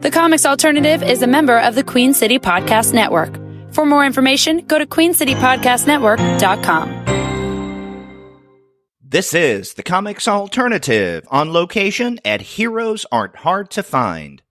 The Comics Alternative is a member of the Queen City Podcast Network. For more information, go to queencitypodcastnetwork.com. This is the Comics Alternative, on location at Heroes Aren't Hard to Find.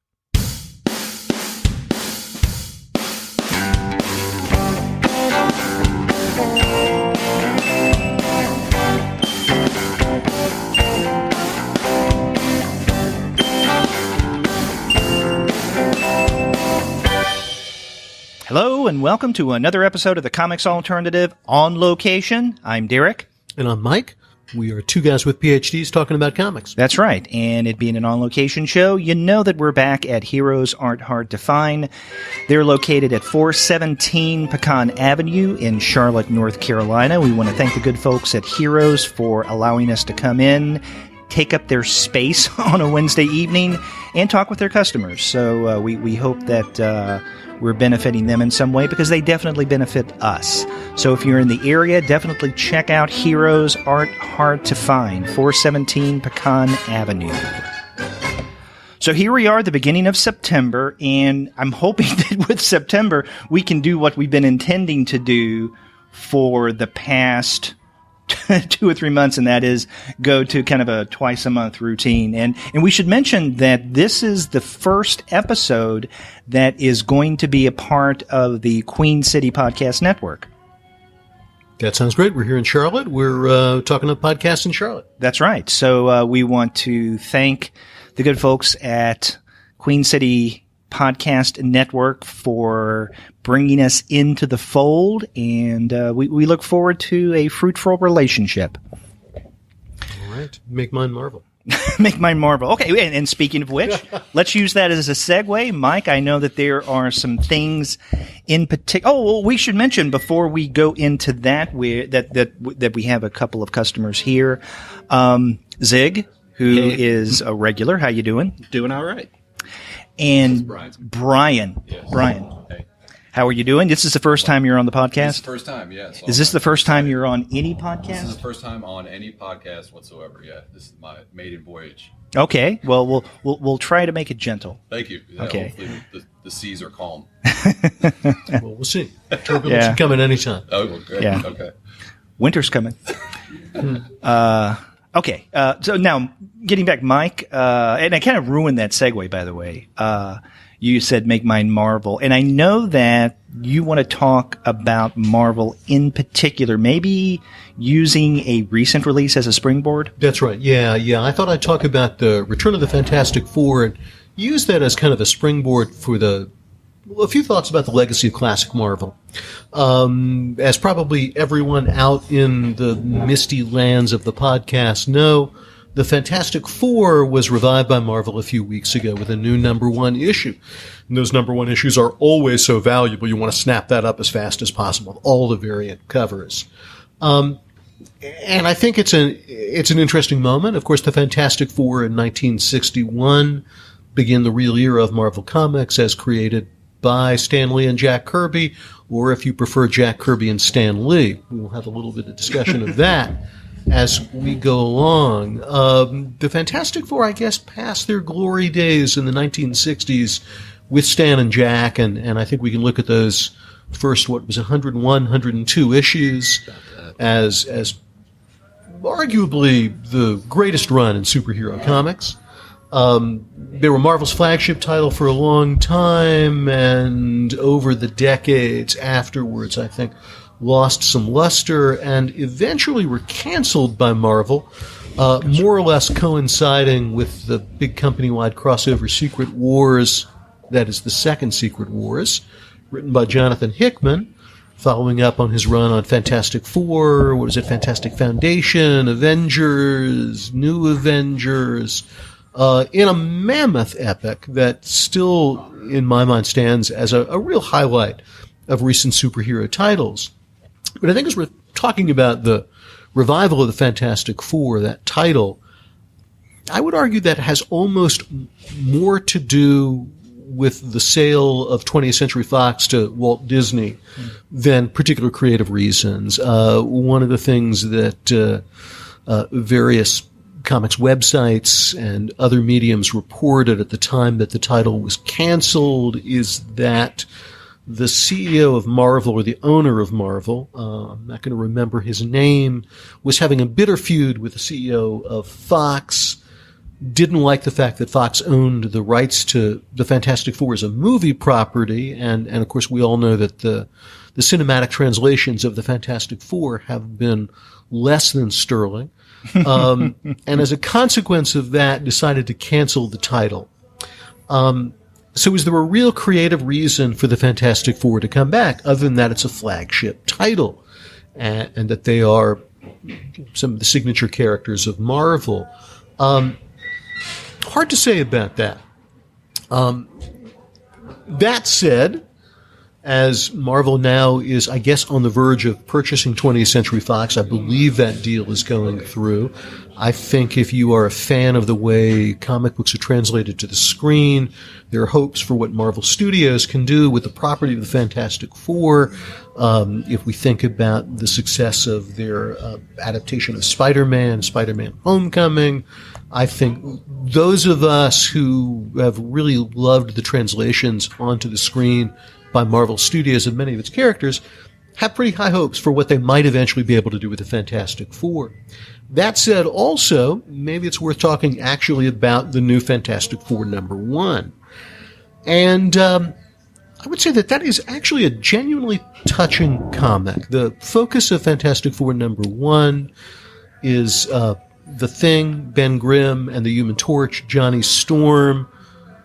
Hello, and welcome to another episode of the Comics Alternative on location. I'm Derek. And I'm Mike. We are two guys with PhDs talking about comics. That's right. And it being an on-location show, you know that we're back at Heroes Aren't Hard to Find. They're located at 417 Pecan Avenue in Charlotte, North Carolina. We want to thank the good folks at Heroes for allowing us to come in, take up their space on a Wednesday evening, and talk with their customers. So we hope that we're benefiting them in some way, because they definitely benefit us. So if you're in the area, definitely check out Heroes Aren't Hard to Find, 417 Pecan Avenue. So here we are, the beginning of September, and I'm hoping that with September we can do what we've been intending to do for the past 2 or 3 months, and that is go to kind of a twice-a-month routine. And we should mention that this is the first episode that is going to be a part of the Queen City Podcast Network. That sounds great. We're here in Charlotte. We're talking to podcasts in Charlotte. That's right. So we want to thank the good folks at Queen City Podcast Network for bringing us into the fold, and we look forward to a fruitful relationship. All right. Make mine marvel. Make mine marvel. Okay, and speaking of which, let's use that as a segue. Mike, I know that there are some things in particular. Oh, well, we should mention before we go into that that we have a couple of customers here. Zig, who is a regular. How you doing? Doing all right. And Brian. Yes. Brian. Hey. How are you doing? This is the first time you're on the podcast? This is the first time, yes. Is this the first time you're on any podcast? This is the first time on any podcast whatsoever, yeah. This is my maiden voyage. Okay. Well, we'll try to make it gentle. Thank you. Yeah, okay. Hopefully the seas are calm. Well, we'll see. Turbulence is coming anytime. Oh, well, great. Yeah. Okay. Winter's coming. Okay, so now, getting back, Mike, and I kind of ruined that segue, by the way. You said make mine Marvel, and I know that you want to talk about Marvel in particular, maybe using a recent release as a springboard? That's right, yeah. I thought I'd talk about the Return of the Fantastic Four and use that as kind of a springboard for a few thoughts about the legacy of classic Marvel. As probably everyone out in the misty lands of the podcast know, the Fantastic Four was revived by Marvel a few weeks ago with a new #1 issue. And those #1 issues are always so valuable, you want to snap that up as fast as possible, all the variant covers. And I think it's an interesting moment. Of course, the Fantastic Four in 1961 begin the real era of Marvel Comics as created by Stan Lee and Jack Kirby, or if you prefer, Jack Kirby and Stan Lee. We'll have a little bit of discussion of that as we go along. The Fantastic Four, I guess, passed their glory days in the 1960s with Stan and Jack, and I think we can look at those first, 101, 102 issues as arguably the greatest run in superhero comics. They were Marvel's flagship title for a long time, and over the decades afterwards, I think, lost some luster and eventually were canceled by Marvel, more or less coinciding with the big company-wide crossover Secret Wars, that is the second Secret Wars, written by Jonathan Hickman, following up on his run on Fantastic Four, Fantastic Foundation, Avengers, New Avengers, in a mammoth epic that still, in my mind, stands as a real highlight of recent superhero titles. But I think as we're talking about the revival of the Fantastic Four, that title, I would argue that has almost more to do with the sale of 20th Century Fox to Walt Disney than particular creative reasons. One of the things that various comics websites and other mediums reported at the time that the title was canceled is that the CEO of Marvel, or the owner of Marvel, I'm not going to remember his name, was having a bitter feud with the CEO of Fox, didn't like the fact that Fox owned the rights to the Fantastic Four as a movie property, and of course we all know that the cinematic translations of the Fantastic Four have been less than sterling, and as a consequence of that decided to cancel the title. So is there a real creative reason for the Fantastic Four to come back, other than that it's a flagship title, and that they are some of the signature characters of Marvel? Hard to say about that. That said, as Marvel now is, I guess, on the verge of purchasing 20th Century Fox, I believe that deal is going through. I think if you are a fan of the way comic books are translated to the screen, there are hopes for what Marvel Studios can do with the property of the Fantastic Four. If we think about the success of their adaptation of Spider-Man Homecoming, I think those of us who have really loved the translations onto the screen by Marvel Studios of many of its characters have pretty high hopes for what they might eventually be able to do with the Fantastic Four. That said, also, maybe it's worth talking actually about the new Fantastic Four #1. And I would say that is actually a genuinely touching comic. The focus of Fantastic Four #1 is the Thing, Ben Grimm, and the Human Torch, Johnny Storm,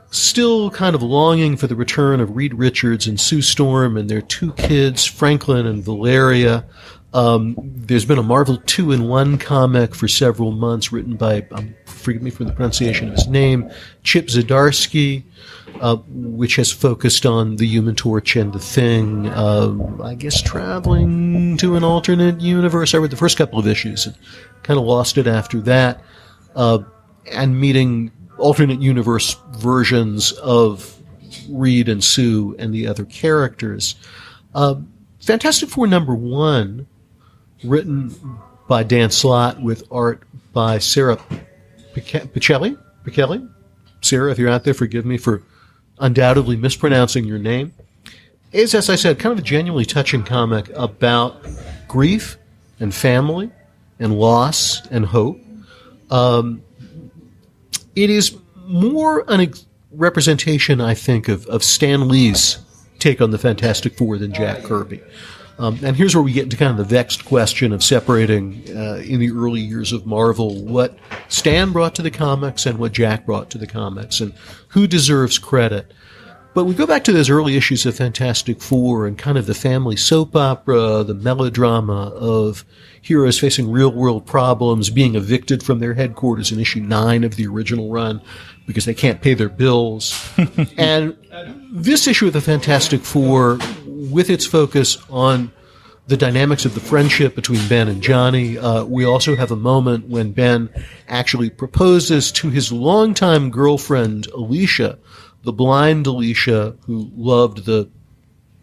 still kind of longing for the return of Reed Richards and Sue Storm and their two kids, Franklin and Valeria. There's been a Marvel 2-in-1 comic for several months written by, forgive me for the pronunciation of his name, Chip Zdarsky, which has focused on the Human Torch and the Thing, I guess traveling to an alternate universe. I read the first couple of issues and kind of lost it after that, and meeting alternate universe versions of Reed and Sue and the other characters. Fantastic Four #1, written by Dan Slott with art by Sarah Pichelli. Sarah, if you're out there, forgive me for undoubtedly mispronouncing your name. Is, as I said, kind of a genuinely touching comic about grief and family and loss and hope. It is more a representation, I think, of Stan Lee's take on the Fantastic Four than Jack Kirby. And here's where we get into kind of the vexed question of separating, in the early years of Marvel, what Stan brought to the comics and what Jack brought to the comics, and who deserves credit. But we go back to those early issues of Fantastic Four and kind of the family soap opera, the melodrama of heroes facing real-world problems, being evicted from their headquarters in issue 9 of the original run because they can't pay their bills. And this issue of the Fantastic Four, with its focus on the dynamics of the friendship between Ben and Johnny, we also have a moment when Ben actually proposes to his longtime girlfriend, Alicia, the blind Alicia, who loved the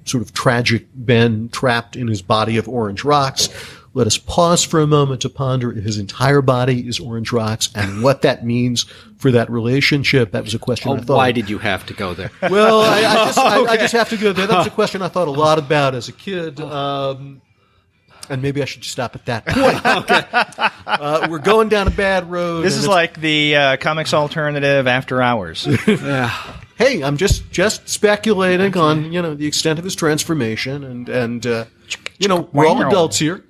sort of tragic Ben trapped in his body of orange rocks. Let us pause for a moment to ponder if his entire body is orange rocks and what that means for that relationship. That was a question I thought. Why did you have to go there? Well, I just have to go there. That was a question I thought a lot about as a kid. And maybe I should just stop at that point. Okay. We're going down a bad road. This is like the comics alternative After Hours. Yeah. Hey, I'm just speculating on, the extent of his transformation and we're all adults here.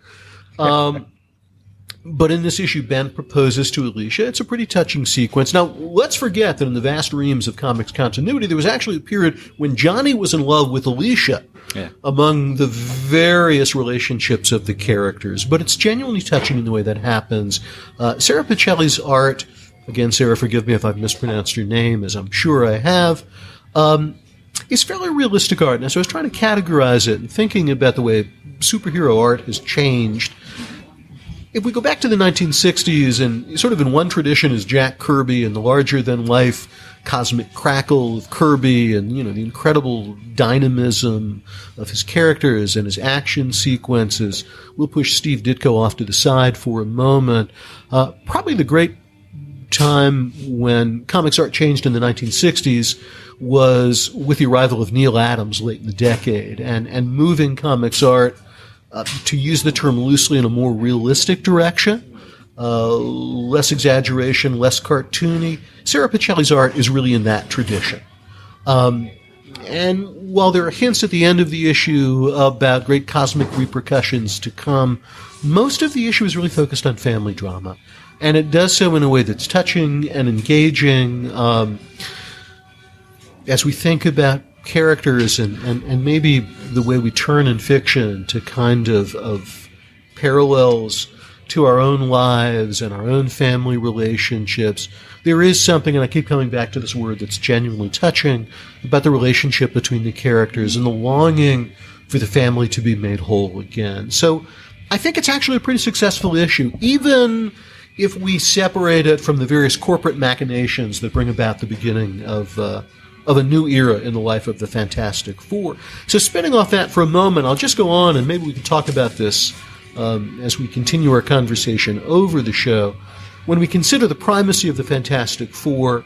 But in this issue, Ben proposes to Alicia. It's a pretty touching sequence. Now, let's forget that in the vast reams of comics continuity, there was actually a period when Johnny was in love with Alicia among the various relationships of the characters. But it's genuinely touching in the way that happens. Sarah Pichelli's art, again, Sarah, forgive me if I've mispronounced your name, as I'm sure I have, is fairly realistic art. And so I was trying to categorize it and thinking about the way superhero art has changed. If we go back to the 1960s, and sort of in one tradition is Jack Kirby and the larger-than-life cosmic crackle of Kirby and, the incredible dynamism of his characters and his action sequences. We'll push Steve Ditko off to the side for a moment. Probably the great time when comics art changed in the 1960s was with the arrival of Neil Adams late in the decade and moving comics art, to use the term loosely, in a more realistic direction. Less exaggeration, less cartoony. Sarah Pichelli's art is really in that tradition. And while there are hints at the end of the issue about great cosmic repercussions to come, most of the issue is really focused on family drama. And it does so in a way that's touching and engaging, as we think about characters and maybe the way we turn in fiction to kind of parallels to our own lives and our own family relationships. There is something, and I keep coming back to this word, that's genuinely touching about the relationship between the characters and the longing for the family to be made whole again. So I think it's actually a pretty successful issue, even if we separate it from the various corporate machinations that bring about the beginning of a new era in the life of the Fantastic Four. So spinning off that for a moment, I'll just go on and maybe we can talk about this as we continue our conversation over the show. When we consider the primacy of the Fantastic Four,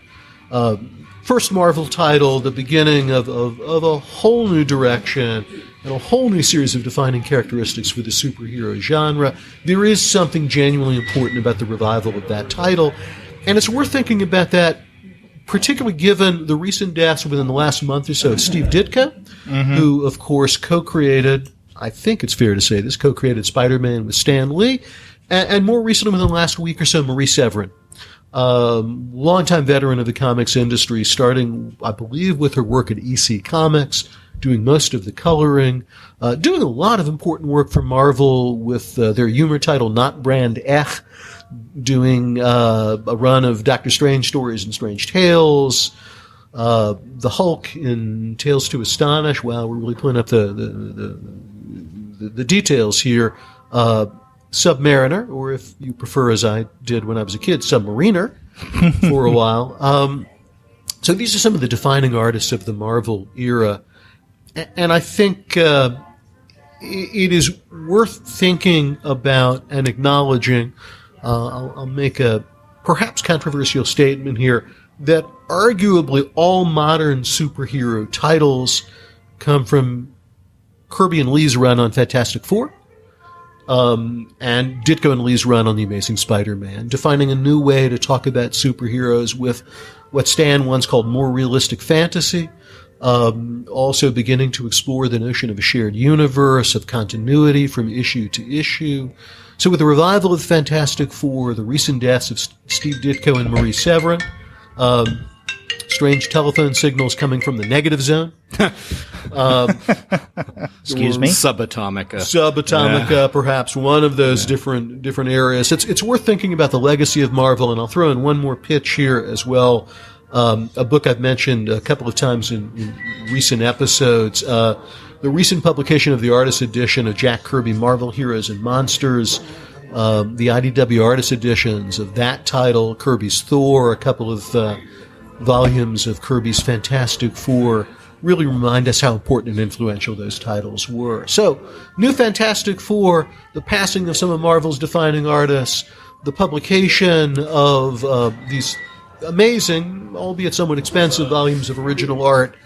first Marvel title, the beginning of a whole new direction and a whole new series of defining characteristics for the superhero genre, there is something genuinely important about the revival of that title. And it's worth thinking about that, particularly given the recent deaths within the last month or so of Steve Ditka, who, of course, co-created, I think it's fair to say this, co-created Spider-Man with Stan Lee, and more recently, within the last week or so, Marie Severin, longtime veteran of the comics industry, starting, I believe, with her work at EC Comics, doing most of the coloring, doing a lot of important work for Marvel with their humor title, Not Brand Ech, doing a run of Doctor Strange stories and Strange Tales, the Hulk in Tales to Astonish. Wow, we're really pulling up the details here. Submariner, or if you prefer, as I did when I was a kid, Submariner, for a while. So these are some of the defining artists of the Marvel era. And I think it is worth thinking about and acknowledging. I'll make a perhaps controversial statement here that arguably all modern superhero titles come from Kirby and Lee's run on Fantastic Four, and Ditka and Lee's run on The Amazing Spider-Man, defining a new way to talk about superheroes with what Stan once called more realistic fantasy, also beginning to explore the notion of a shared universe, of continuity from issue to issue. So with the revival of Fantastic Four, the recent deaths of Steve Ditko and Marie Severin, strange telephone signals coming from the negative zone. Excuse me? Subatomica, perhaps one of those different areas. It's worth thinking about the legacy of Marvel, and I'll throw in one more pitch here as well. A book I've mentioned a couple of times in recent episodes. The recent publication of the artist edition of Jack Kirby, Marvel Heroes and Monsters, the IDW artist editions of that title, Kirby's Thor, a couple of volumes of Kirby's Fantastic Four, really remind us how important and influential those titles were. So, new Fantastic Four, the passing of some of Marvel's defining artists, the publication of these amazing, albeit somewhat expensive, volumes of original art.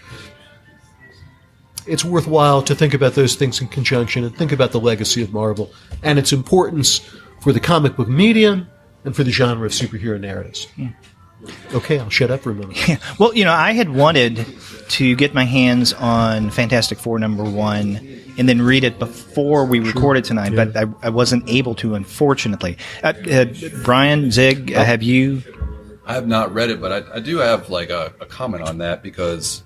It's worthwhile to think about those things in conjunction and think about the legacy of Marvel and its importance for the comic book medium and for the genre of superhero narratives. Okay, I'll shut up for a minute. Yeah. Well, I had wanted to get my hands on Fantastic Four #1 and then read it before we recorded tonight, but I wasn't able to, unfortunately. Brian, Zig, have you? I have not read it, but I do have like a comment on that, because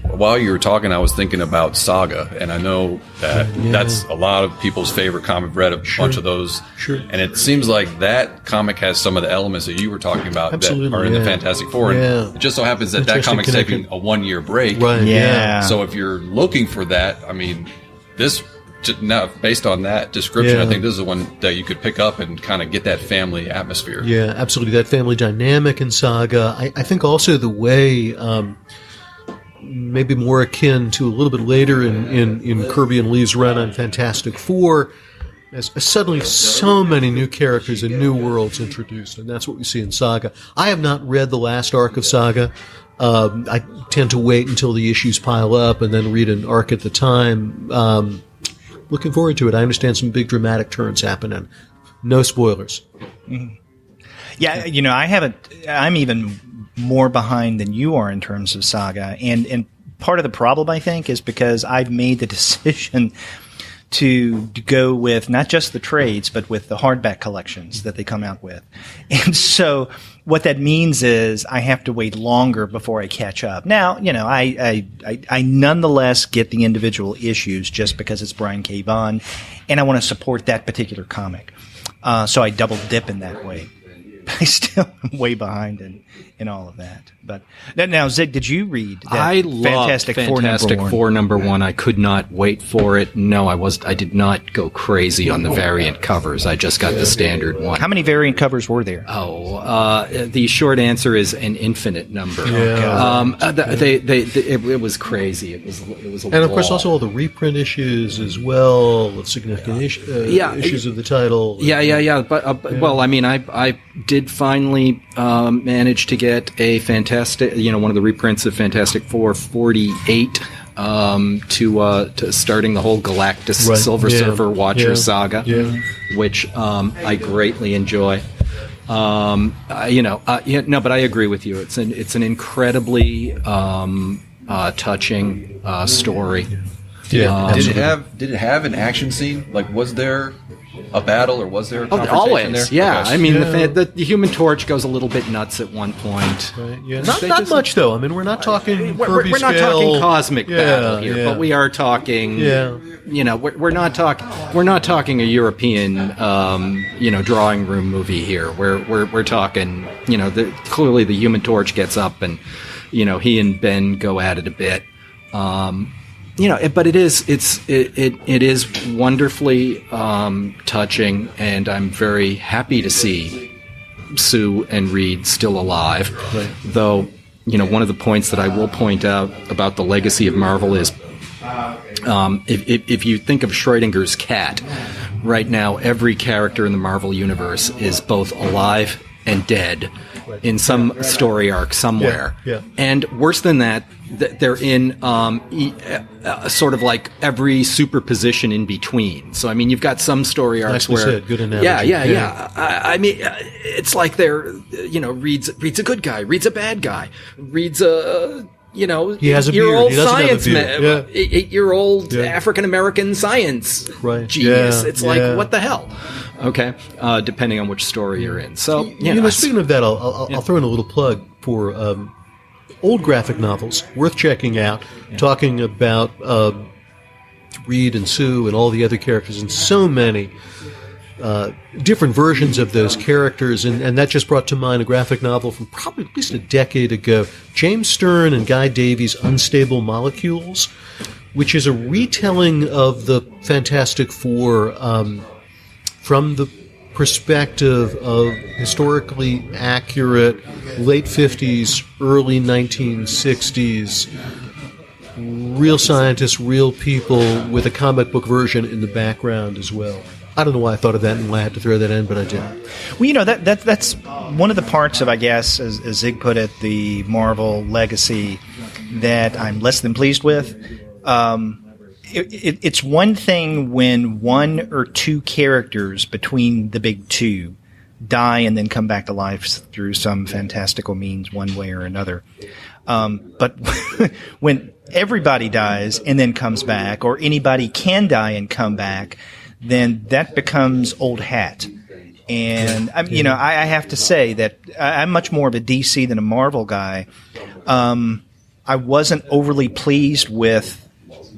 while you were talking, I was thinking about Saga, and I know that that's a lot of people's favorite comic. I've read a bunch of those, and it seems like that comic has some of the elements that you were talking about that are in the Fantastic Four. And it just so happens that that comic's taking a 1-year break. Right. Yeah. So if you're looking for that, I mean, this now based on that description, I think this is the one that you could pick up and kind of get that family atmosphere. Yeah, absolutely. That family dynamic in Saga. I think also the way. Maybe more akin to a little bit later in Kirby and Lee's run on Fantastic Four. As suddenly so many new characters and new worlds introduced, and that's what we see in Saga. I have not read the last arc of Saga. I tend to wait until the issues pile up and then read an arc at the time. Looking forward to it. I understand some big dramatic turns happening. No spoilers. Mm-hmm. Yeah, I haven't. I'm even more behind than you are in terms of Saga, and part of the problem, I think, is because I've made the decision to go with not just the trades, but with the hardback collections that they come out with. And so what that means is I have to wait longer before I catch up. Now, I nonetheless get the individual issues just because it's Brian K. Vaughan, and I want to support that particular comic. So I double dip in that way. I still am way behind in all of that. But now, Zig, did you read that I loved Fantastic Four number one. I could not wait for it. No, I did not go crazy on the variant covers. I just got the standard one. How many variant covers were there? The short answer is an infinite number. It was crazy. It was a and of course also all the reprint issues as well, with significant issues of the title. Yeah. But well, I mean, I did finally manage to get a fantastic, one of the reprints of Fantastic Four 48 to starting the whole Galactus Silver Surfer Watcher saga, which I greatly enjoy. But I agree with you. It's an incredibly touching story. Yeah. Did it have an action scene? Like, was there a battle, or was there a confrontation always, there? Yeah. Okay. I mean, the Human Torch goes a little bit nuts at one point. Right. Yeah. Not much, though. I mean, we're not talking Kirby we're not scale. talking cosmic battle here, but we are talking. Yeah. We're not talking a European, drawing room movie here. We're talking. Clearly the Human Torch gets up, and he and Ben go at it a bit. But it is wonderfully touching, and I'm very happy to see Sue and Reed still alive. Right. Though, one of the points that I will point out about the legacy of Marvel is, if you think of Schrodinger's cat, right now every character in the Marvel universe is both alive and dead in some story arc somewhere. Yeah. And worse than that, they're in sort of like every superposition in between. So, I mean, you've got some story arcs where... Said. Good analogy. Yeah. I mean, it's like they're, Reed's a good guy, Reed's a bad guy, Reed's a... he has a beard. He doesn't have a beard. 8-year-old African-American science genius. It's like, what the hell? Okay, depending on which story you're in. So, speaking of that, I'll throw in a little plug for old graphic novels worth checking out, talking about Reed and Sue and all the other characters, and so many different versions of those characters, and that just brought to mind a graphic novel from probably at least a decade ago, James Stern and Guy Davies' Unstable Molecules, which is a retelling of the Fantastic Four from the perspective of historically accurate late 50s, early 1960s, real scientists, real people, with a comic book version in the background as well. I don't know why I thought of that and why I had to throw that in, but I did. Well, that's one of the parts of, I guess, as Zig put it, the Marvel legacy that I'm less than pleased with. It's one thing when one or two characters between the big two die and then come back to life through some fantastical means one way or another. But when everybody dies and then comes back, or anybody can die and come back, then that becomes old hat. And, I have to say that I'm much more of a DC than a Marvel guy. I wasn't overly pleased with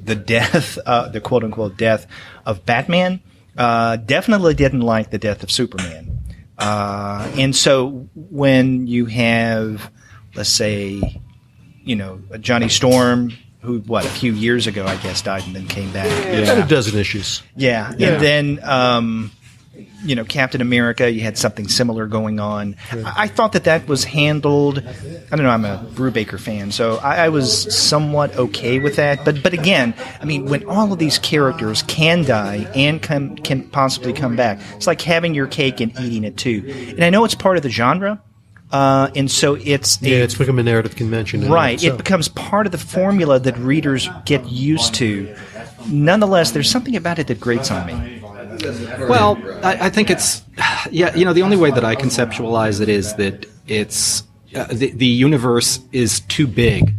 the death, the quote-unquote death of Batman. Definitely didn't like the death of Superman. And so when you have, let's say, Johnny Storm, who, a few years ago, I guess, died and then came back. About a dozen issues. Yeah. And then Captain America, you had something similar going on. I thought that was handled. I don't know. I'm a Brubaker fan, so I was somewhat okay with that. But again, I mean, when all of these characters can die and can possibly come back, it's like having your cake and eating it too. And I know it's part of the genre. And so it's become a narrative convention. Right. It becomes part of the formula that readers get used to. Nonetheless, there's something about it that grates on me. Well, I think it's, the only way that I conceptualize it is that it's, the universe is too big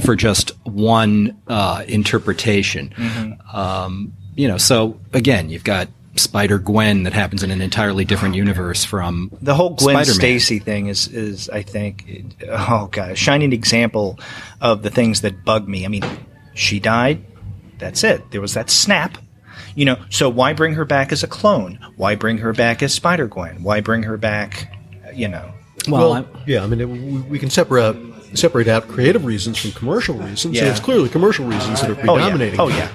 for just one interpretation. Mm-hmm. So again, you've got Spider-Gwen that happens in an entirely different universe from the whole Gwen Spider-Man. Stacy thing is I think, a shining example of the things that bug me. I mean, she died. That's it. There was that snap. So why bring her back as a clone? Why bring her back as Spider-Gwen? Why bring her back, Well, we can separate out creative reasons from commercial reasons. Yeah. And it's clearly commercial reasons that are predominating. Oh, yeah.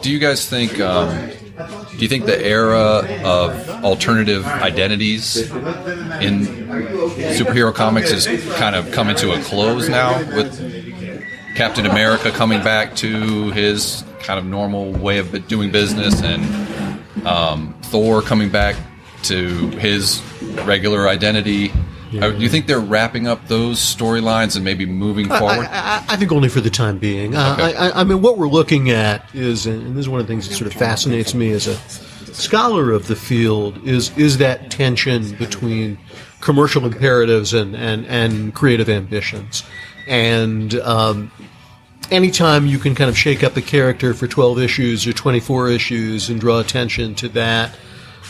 Do you guys think, do you think the era of alternative identities in superhero comics is kind of coming to a close now with Captain America coming back to his kind of normal way of doing business and Thor coming back to his regular identity? Yeah. Do you think they're wrapping up those storylines and maybe moving forward? I think only for the time being. Okay. I mean, what we're looking at is, and this is one of the things that sort of fascinates me as a scholar of the field, is that tension between commercial imperatives and creative ambitions. And anytime you can kind of shake up a character for 12 issues or 24 issues and draw attention to that,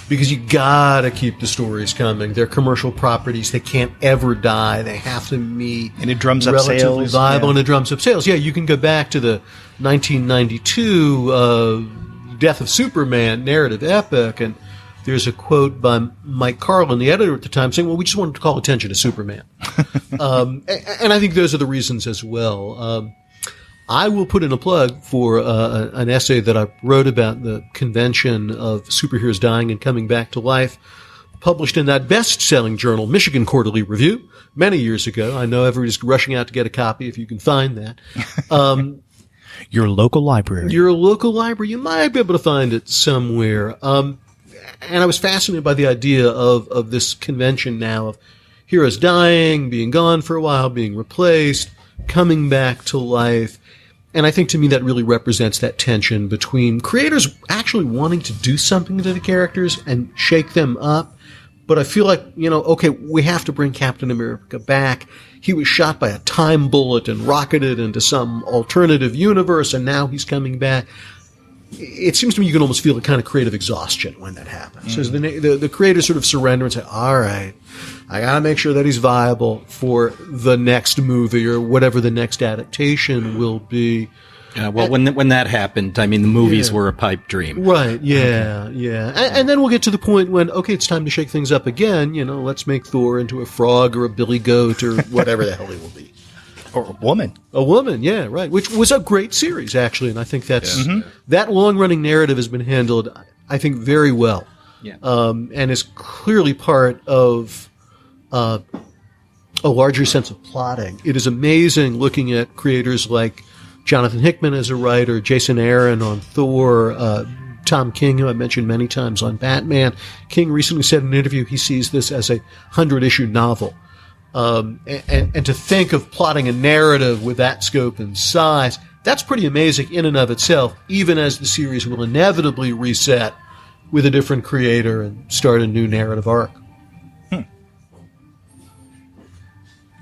because you gotta keep the stories coming. They're commercial properties. They can't ever die. They have to meet. And it drums up relatively sales. Viable, and it drums up sales. Yeah, you can go back to the 1992 Death of Superman narrative epic, and there's a quote by Mike Carlin, the editor at the time, saying, well, we just wanted to call attention to Superman. And I think those are the reasons as well. I will put in a plug for an essay that I wrote about the convention of superheroes dying and coming back to life, published in that best-selling journal, Michigan Quarterly Review, many years ago. I know everybody's rushing out to get a copy if you can find that. Your local library. Your local library. You might be able to find it somewhere. And I was fascinated by the idea of this convention now of heroes dying, being gone for a while, being replaced, coming back to life. And I think to me that really represents that tension between creators actually wanting to do something to the characters and shake them up. But I feel like, okay, we have to bring Captain America back. He was shot by a time bullet and rocketed into some alternative universe, and now he's coming back. It seems to me you can almost feel a kind of creative exhaustion when that happens. Mm-hmm. So the creators sort of surrender and say, all right, I got to make sure that he's viable for the next movie or whatever the next adaptation will be. When that happened, I mean, the movies were a pipe dream. Right, yeah, okay. Yeah. And then we'll get to the point when, okay, it's time to shake things up again. Let's make Thor into a frog or a billy goat or whatever the hell he will be. Or a woman. A woman, yeah, right. Which was a great series, actually. And I think that long-running narrative has been handled, I think, very well. Yeah. And is clearly part of a larger sense of plotting. It is amazing looking at creators like Jonathan Hickman as a writer, Jason Aaron on Thor, Tom King, who I mentioned many times on Batman. King recently said in an interview he sees this as a 100-issue novel. And to think of plotting a narrative with that scope and size, that's pretty amazing in and of itself, even as the series will inevitably reset with a different creator and start a new narrative arc.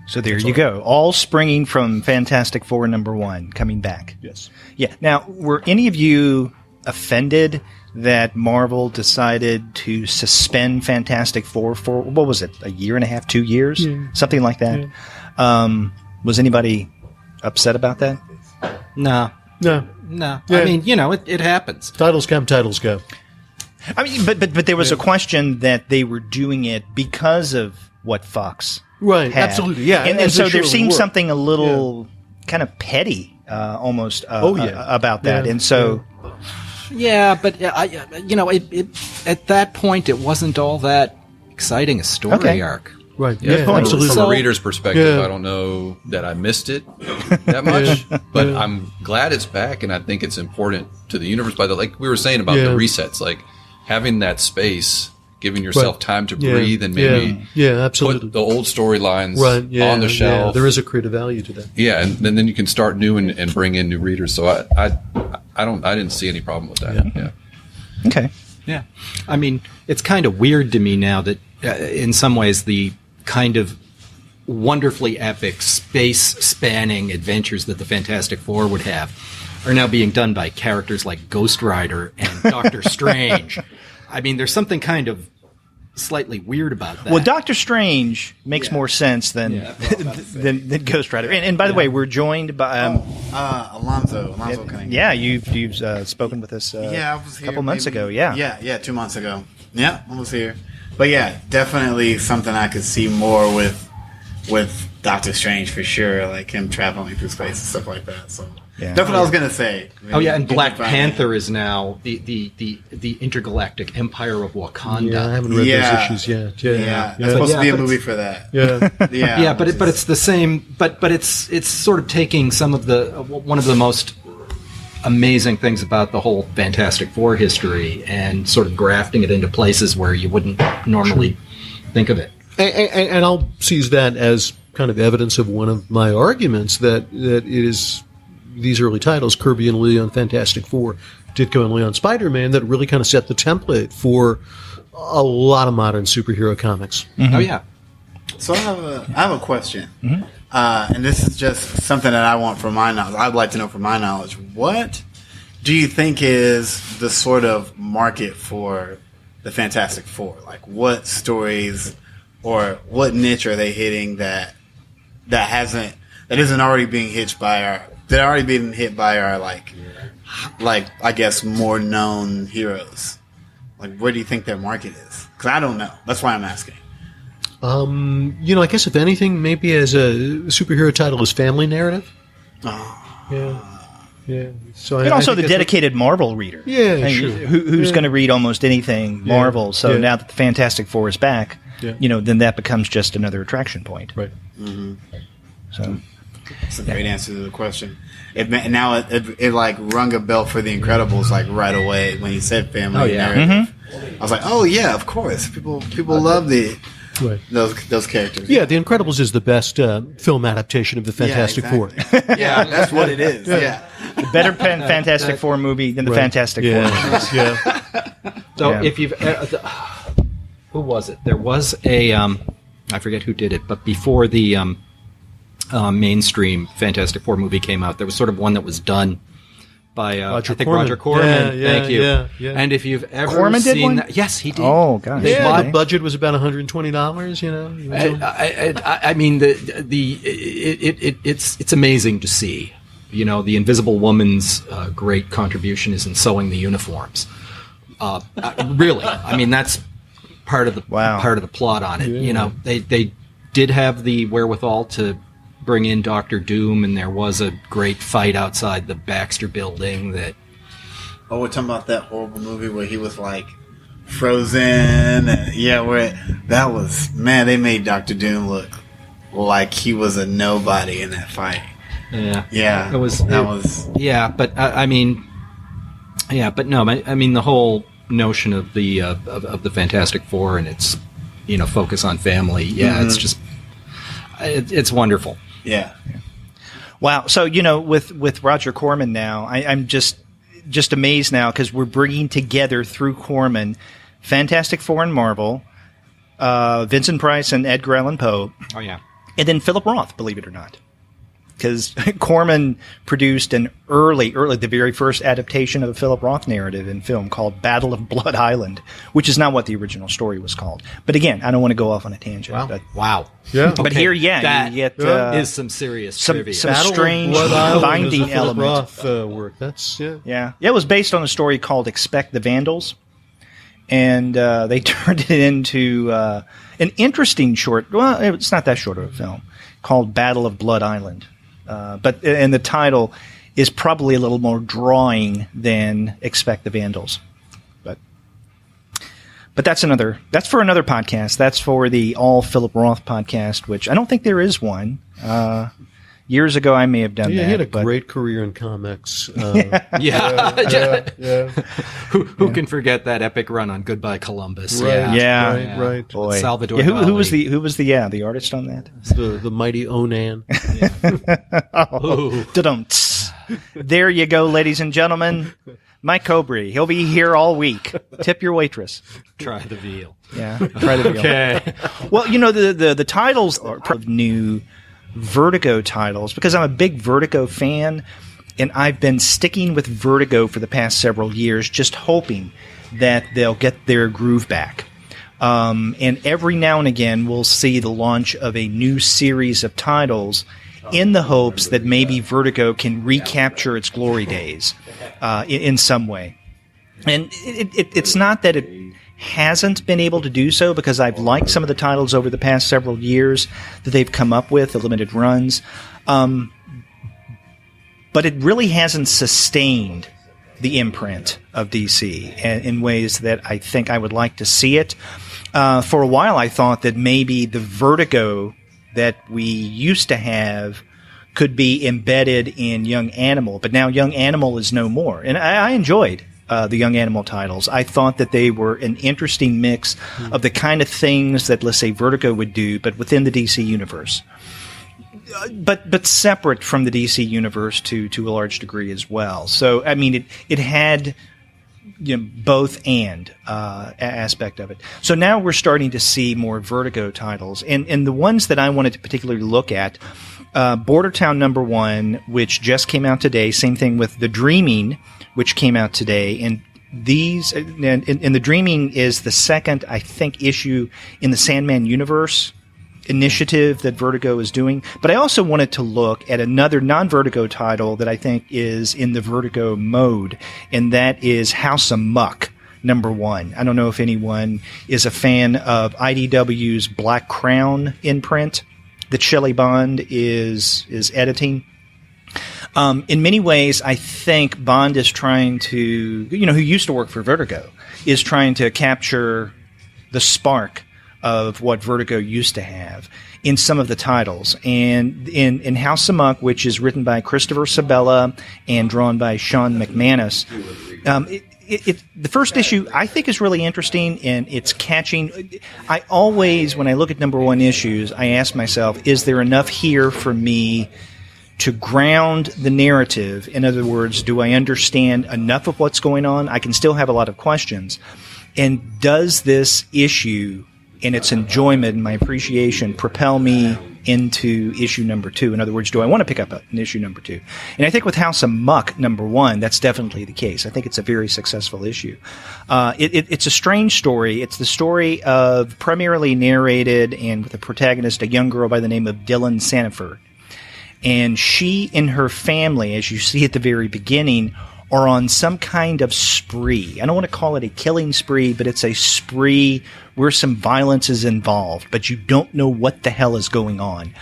So there you go. All springing from Fantastic Four #1 coming back. Yes. Yeah. Now, were any of you offended that Marvel decided to suspend Fantastic Four for, what was it, a year and a half, 2 years? Yeah. Something like that? Yeah. Was anybody upset about that? No. Yeah. I mean, it happens. Titles come, titles go. I mean, but there was a question that they were doing it because of what Fox right, had. Absolutely, yeah. And so there seems something a little kind of petty almost about that. Yeah. And so... Yeah, but at that point, it wasn't all that exciting a story arc. Right. Yeah, Absolutely. From a reader's perspective, I don't know that I missed it that much, but I'm glad it's back, and I think it's important to the universe. Like we were saying about the resets, like having that space, giving yourself time to breathe, and maybe absolutely. put the old storylines on the shelf. Yeah, there is a creative value to that. Yeah, and then you can start new and bring in new readers. So I didn't see any problem with that. Yeah. Okay. Yeah. I mean, it's kind of weird to me now that in some ways the kind of wonderfully epic space-spanning adventures that the Fantastic Four would have are now being done by characters like Ghost Rider and Doctor Strange. I mean, there's something kind of slightly weird about that. Well, Doctor Strange makes more sense than than Ghost Rider. And by the way, we're joined by Alonzo Cunningham. Yeah, you've spoken with us I was here a couple months ago. 2 months ago. Yeah, I was here. But yeah, definitely something I could see more with Doctor Strange for sure, like him traveling through space and stuff like that. So that's what I was gonna say. And Black Panther is now the intergalactic empire of Wakanda. Yeah, I haven't read those issues yet. There's supposed to be a movie for that. Yeah. But it's the same. But it's sort of taking some of the one of the most amazing things about the whole Fantastic Four history and sort of grafting it into places where you wouldn't normally think of it. And I'll seize that as kind of evidence of one of my arguments that it is these early titles, Kirby and Ellie on Fantastic Four, Ditka and Ellie on Spider-Man, that really kind of set the template for a lot of modern superhero comics. Mm-hmm. Oh, yeah. So I have a question. Mm-hmm. And this is just something that I want from my knowledge. I'd like to know from my knowledge. What do you think is the sort of market for the Fantastic Four? Like, what stories or what niche are they hitting that isn't already being hit by our like I guess more known heroes? Like, where do you think their market is? Because I don't know. That's why I'm asking. I guess if anything, maybe as a superhero title is family narrative. Yeah. So and also the dedicated Marvel reader. Yeah, sure. Who's going to read almost anything Marvel. So now that the Fantastic Four is back, then that becomes just another attraction point. Right. Mm-hmm. So that's a great answer to the question. It like rung a bell for the Incredibles like right away when you said family narrative. Mm-hmm. I was like, oh yeah, of course. People love those characters. Yeah, The Incredibles is the best film adaptation of the Fantastic Four. Yeah, that's what it is. Yeah. The better Fantastic Four movie than the Fantastic Four. Yeah. So if you've who was it? There was a I forget who did it, but before the mainstream Fantastic Four movie came out, there was sort of one that was done by Roger Corman. Thank you. Yeah. And if you've ever Corman seen did one? that, yes, he did. Oh gosh, the budget was about $120. I mean, it's amazing to see. The Invisible Woman's great contribution is in sewing the uniforms. Really, I mean that's part of the plot on it. Yeah. They did have the wherewithal to bring in Dr. Doom, and there was a great fight outside the Baxter Building. Oh, we're talking about that horrible movie where he was like frozen. They made Dr. Doom look like he was a nobody in that fight. Yeah. But the whole notion of the Fantastic Four and its focus on family. Yeah, It's just it's wonderful. Yeah. Wow. So with Roger Corman now, I'm just amazed now because we're bringing together through Corman Fantastic Four and Marvel, Vincent Price and Edgar Allan Poe. Oh yeah. And then Philip Roth, believe it or not. Because Corman produced the very first adaptation of a Philip Roth narrative in film called Battle of Blood Island, which is not what the original story was called. But again, I don't want to go off on a tangent. Wow. Yeah. But here, you get is some serious trivia. Some strange binding element. Roth work. That's Yeah, it was based on a story called Expect the Vandals. And they turned it into an interesting short. Well, it's not that short of a film called Battle of Blood Island. But the title is probably a little more drawing than Expect the Vandals. But that's for another podcast. That's for the All Philip Roth podcast, which I don't think there is one. Years ago, I may have done that. He had a great career in comics. Yeah. Who can forget that epic run on Goodbye Columbus? Right. Right. Boy. Salvador who Dali. was the artist on that? The mighty Onan. There you go, ladies and gentlemen. Mike Cobry. He'll be here all week. Tip your waitress. Try the veal. Yeah, try the veal. Okay. Well, the titles are of new Vertigo titles because I'm a big Vertigo fan, and I've been sticking with Vertigo for the past several years, just hoping that they'll get their groove back. And every now and again, we'll see the launch of a new series of titles in the hopes that maybe Vertigo can recapture its glory days in some way. And it's not that it hasn't been able to do so, because I've liked some of the titles over the past several years that they've come up with, the limited runs. But it really hasn't sustained the imprint of DC in ways that I think I would like to see it. For a while, I thought that maybe the Vertigo that we used to have could be embedded in Young Animal, but now Young Animal is no more. And I enjoyed the Young Animal titles. I thought that they were an interesting mix of the kind of things that, let's say, Vertigo would do, but within the DC universe. But separate from the DC universe to a large degree as well. So, I mean, it had both and aspect of it. So now we're starting to see more Vertigo titles. And the ones that I wanted to particularly look at, Border Town #1, which just came out today. Same thing with The Dreaming, which came out today. And these, and The Dreaming is the second, I think, issue in the Sandman Universe initiative that Vertigo is doing. But I also wanted to look at another non-Vertigo title that I think is in the Vertigo mode, and that is House of Muck #1. I don't know if anyone is a fan of IDW's Black Crown imprint that Shelley Bond is editing. In many ways, I think Bond is trying to, who used to work for Vertigo, is trying to capture the spark of what Vertigo used to have in some of the titles. And in House of Muck, which is written by Christopher Sebela and drawn by Shawn McManus, the first issue I think is really interesting, and it's catching. I always, when I look at #1 issues, I ask myself, is there enough here for me to ground the narrative? In other words, do I understand enough of what's going on? I can still have a lot of questions. And does this issue and its enjoyment and my appreciation propel me into issue #2? In other words, do I want to pick up an issue #2? And I think with House of Muck #1, that's definitely the case. I think it's a very successful issue. It's a strange story. It's the story of, primarily narrated and with a protagonist, a young girl by the name of Dylan Sanford. And she and her family, as you see at the very beginning, are on some kind of spree. I don't want to call it a killing spree, but it's a spree where some violence is involved, but you don't know what the hell is going on.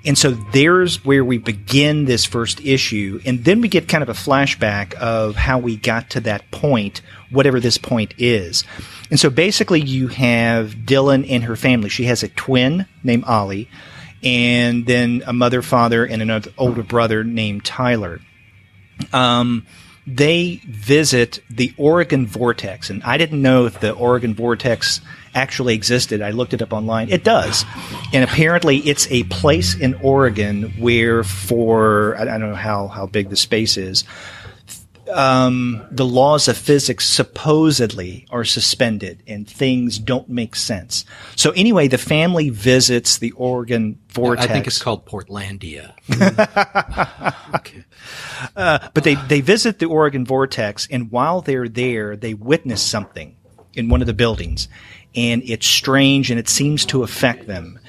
And so there's where we begin this first issue, and then we get kind of a flashback of how we got to that point, whatever this point is. And so basically you have Dylan and her family. She has a twin named Ollie, and then a mother, father, and an older brother named Tyler. They visit the Oregon Vortex, and I didn't know if the Oregon Vortex actually existed. I looked it up online. It does. And apparently it's a place in Oregon where I don't know how big the space is, the laws of physics supposedly are suspended and things don't make sense. So anyway, the family visits the Oregon Vortex. I think it's called Portlandia. Okay. But they visit the Oregon Vortex, and while they're there, they witness something in one of the buildings. And it's strange, and it seems to affect them.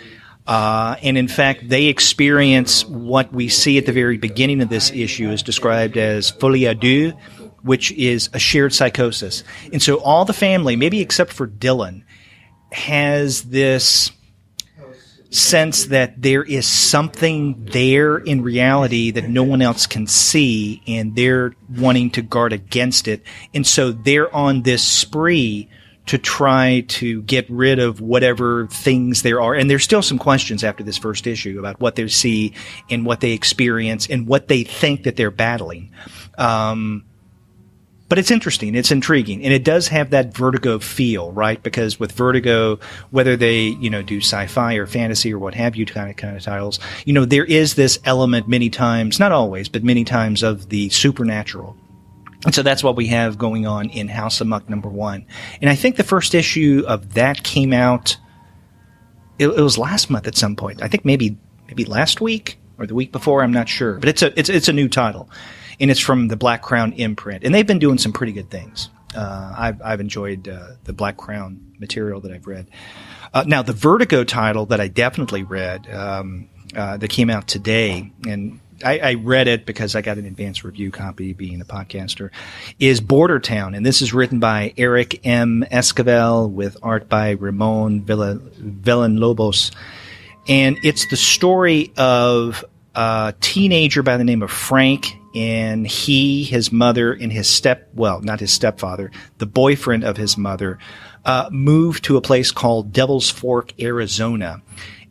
And in fact, they experience what we see at the very beginning of this issue is described as folie à deux, which is a shared psychosis. And so all the family, maybe except for Dylan, has this sense that there is something there in reality that no one else can see, and they're wanting to guard against it. And so they're on this spree to try to get rid of whatever things there are. And there's still some questions after this first issue about what they see and what they experience and what they think that they're battling. But it's interesting. It's intriguing. And it does have that Vertigo feel, right? Because with Vertigo, whether they, do sci-fi or fantasy or what have you kind of titles, there is this element many times, not always, but many times of the supernatural. And so that's what we have going on in House of Muck #1. And I think the first issue of that came out, it was last month at some point. I think maybe last week or the week before, I'm not sure. But it's a new title. And it's from the Black Crown imprint. And they've been doing some pretty good things. I've enjoyed the Black Crown material that I've read. Now, the Vertigo title that I definitely read that came out today, and I read it because I got an advance review copy being a podcaster, is Border Town. And this is written by Eric M. Esquivel with art by Ramon villalobos. And it's the story of a teenager by the name of Frank, and his mother, and not his stepfather, the boyfriend of his mother, moved to a place called Devil's Fork, Arizona.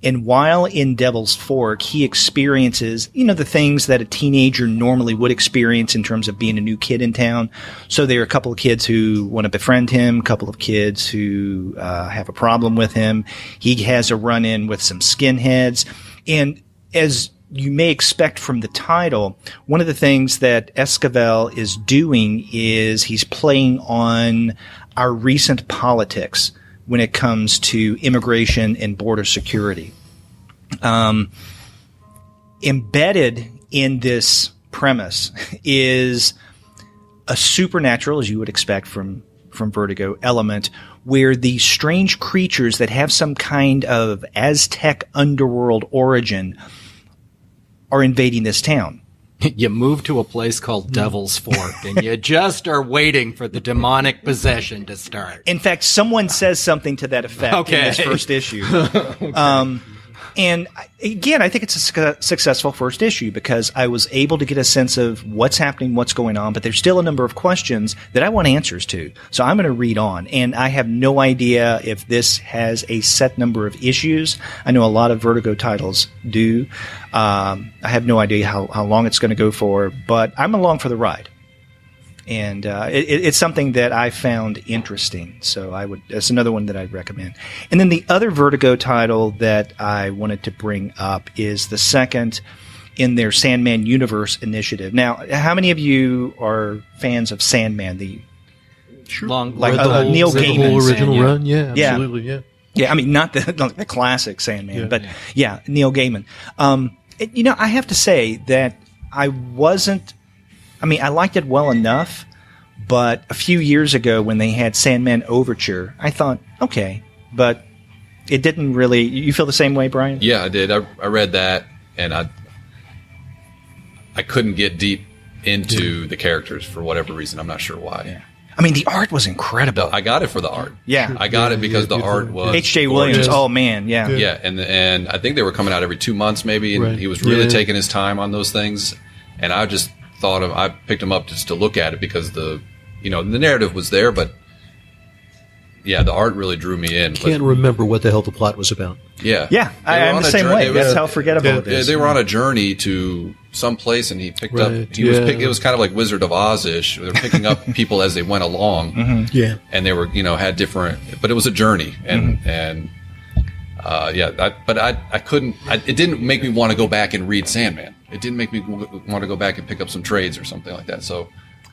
And while in Devil's Fork, he experiences, the things that a teenager normally would experience in terms of being a new kid in town. So there are a couple of kids who want to befriend him, a couple of kids who have a problem with him. He has a run-in with some skinheads. And as you may expect from the title, one of the things that Esquivel is doing is he's playing on our recent politics when it comes to immigration and border security. Embedded in this premise is a supernatural, as you would expect from Vertigo, element where these strange creatures that have some kind of Aztec underworld origin are invading this town. You move to a place called Devil's Fork, and you just are waiting for the demonic possession to start. In fact, someone says something to that effect in this first issue. Okay. And again, I think it's a successful first issue because I was able to get a sense of what's happening, what's going on, but there's still a number of questions that I want answers to. So I'm going to read on, and I have no idea if this has a set number of issues. I know a lot of Vertigo titles do. I have no idea how long it's going to go for, but I'm along for the ride. And it's something that I found interesting, so that's another one that I'd recommend. And then the other Vertigo title that I wanted to bring up is the second in their Sandman Universe initiative. Now, how many of you are fans of Sandman? Sure. Neil Gaiman's original run? Yeah, absolutely, yeah. Yeah, I mean, not the classic Sandman, but Neil Gaiman. I have to say that I liked it well enough, but a few years ago when they had Sandman Overture, I thought, okay, but it didn't really... You feel the same way, Brian? Yeah, I did. I read that, and I couldn't get deep into the characters for whatever reason. I'm not sure why. Yeah. I mean, the art was incredible. I got it for the art. Yeah. I got it because the art was H.J. Williams, oh man, yeah. Yeah, and I think they were coming out every 2 months maybe, and he was really taking his time on those things, and I just... I picked them up just to look at it because the narrative was there, but the art really drew me in. Can't remember what the hell the plot was about. Yeah, I'm the same way. That's how forgettable it is. They were on a journey to some place, and he picked up. It was kind of like Wizard of Oz-ish. They were picking up people as they went along. Mm-hmm. Yeah, and they were had different, but it was a journey, and but I couldn't. It didn't make me want to go back and read Sandman. It didn't make me want to go back and pick up some trades or something like that. So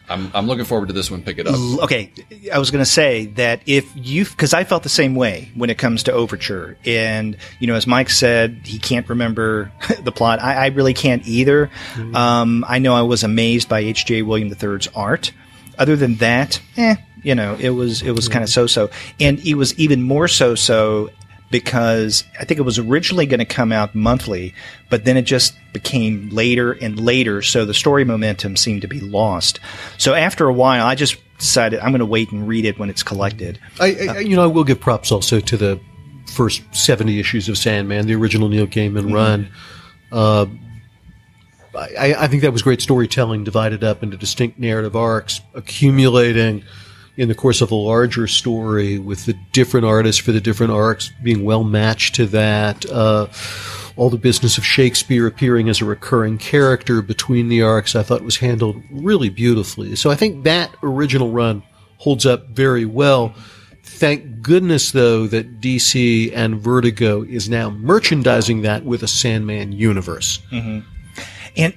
I'm looking forward to this one. Pick it up. Okay, I was going to say that because I felt the same way when it comes to Overture, and as Mike said, he can't remember the plot. I really can't either. Mm-hmm. I know I was amazed by H.J. William III's art. Other than that, it was kind of so-so, and it was even more so-so. Because I think it was originally going to come out monthly, but then it just became later and later, so the story momentum seemed to be lost. So after a while, I just decided I'm going to wait and read it when it's collected. I will give props also to the first 70 issues of Sandman, the original Neil Gaiman run. I think that was great storytelling, divided up into distinct narrative arcs, accumulating in the course of a larger story with the different artists for the different arcs being well matched to that. All the business of Shakespeare appearing as a recurring character between the arcs, I thought was handled really beautifully. So I think that original run holds up very well. Thank goodness, though, that DC and Vertigo is now merchandising that with a Sandman universe. Mm-hmm. And,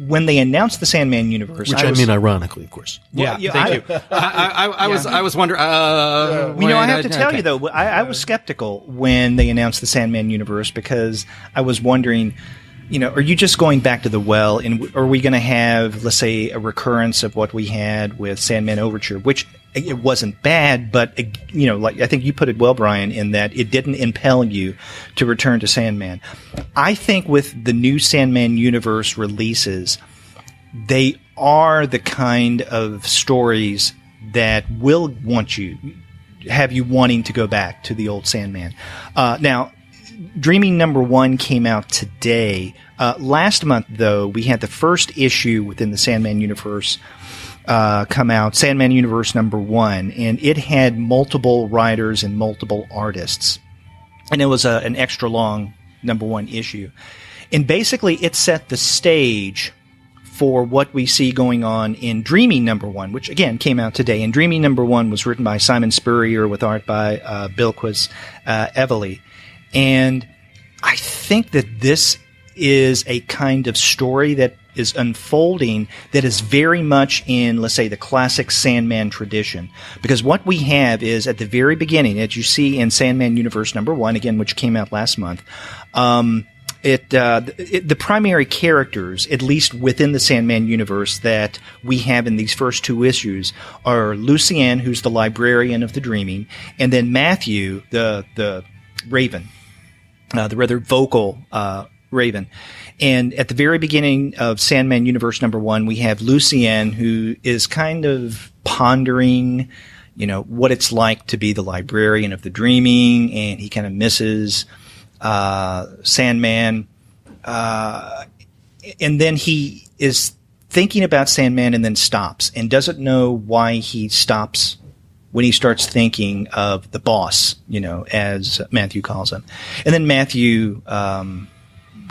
when they announced the Sandman Universe... Which I mean ironically, of course. Yeah, thank you. I was wondering... I have to tell you, though, I was skeptical when they announced the Sandman Universe because I was wondering, are you just going back to the well, and are we going to have, let's say, a recurrence of what we had with Sandman Overture, which it wasn't bad, but, like I think you put it well, Brian, in that it didn't impel you to return to Sandman. I think with the new Sandman Universe releases, they are the kind of stories that will have you wanting to go back to the old Sandman. Now, Dreaming #1 came out today. Last month, though, we had the first issue within the Sandman Universe come out, Sandman Universe #1, and it had multiple writers and multiple artists. And it was an extra long #1 issue. And basically, it set the stage for what we see going on in Dreaming #1, which, again, came out today. And Dreaming #1 was written by Simon Spurrier with art by Bilquis Evely. And I think that this is a kind of story that is unfolding that is very much in, let's say, the classic Sandman tradition. Because what we have is, at the very beginning, as you see in Sandman Universe #1, again, which came out last month, the primary characters, at least within the Sandman universe, that we have in these first two issues are Lucien, who's the librarian of the Dreaming, and then Matthew, the Raven, the rather vocal Raven. And at the very beginning of Sandman Universe #1, we have Lucien, who is kind of pondering, what it's like to be the librarian of the Dreaming, and he kind of misses Sandman. And then he is thinking about Sandman and then stops and doesn't know why he stops when he starts thinking of the boss, as Matthew calls him. And then Matthew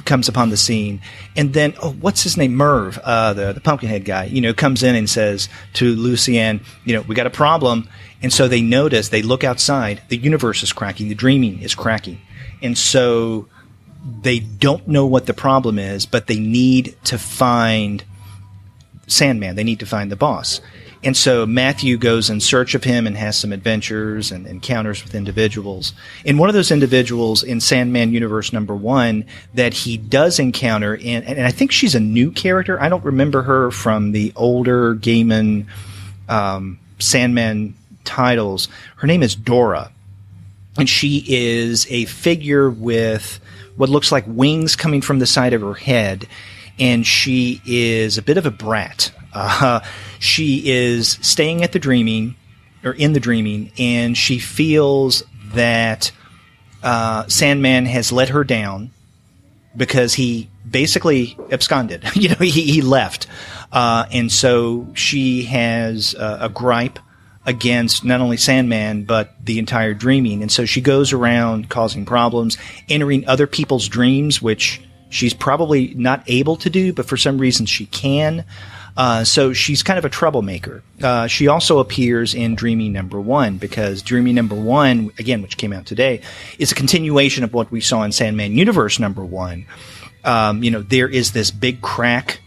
comes upon the scene, and then, what's his name? Merv, the Pumpkinhead guy, comes in and says to Lucien, we got a problem. And so they notice, they look outside, the universe is cracking, the Dreaming is cracking. And so they don't know what the problem is, but they need to find Sandman. They need to find the boss. And so Matthew goes in search of him and has some adventures and encounters with individuals. And one of those individuals in Sandman Universe #1 that he does encounter, and I think she's a new character. I don't remember her from the older Gaiman Sandman titles. Her name is Dora. And she is a figure with what looks like wings coming from the side of her head. And she is a bit of a brat. She is staying at the Dreaming, or in the Dreaming, and she feels that Sandman has let her down because he basically absconded. He left. And so she has a gripe against not only Sandman, but the entire Dreaming. And so she goes around causing problems, entering other people's dreams, which she's probably not able to do, but for some reason she can. So she's kind of a troublemaker. She also appears in Dreaming #1 because Dreaming #1, again, which came out today, is a continuation of what we saw in Sandman Universe #1. There is this big crack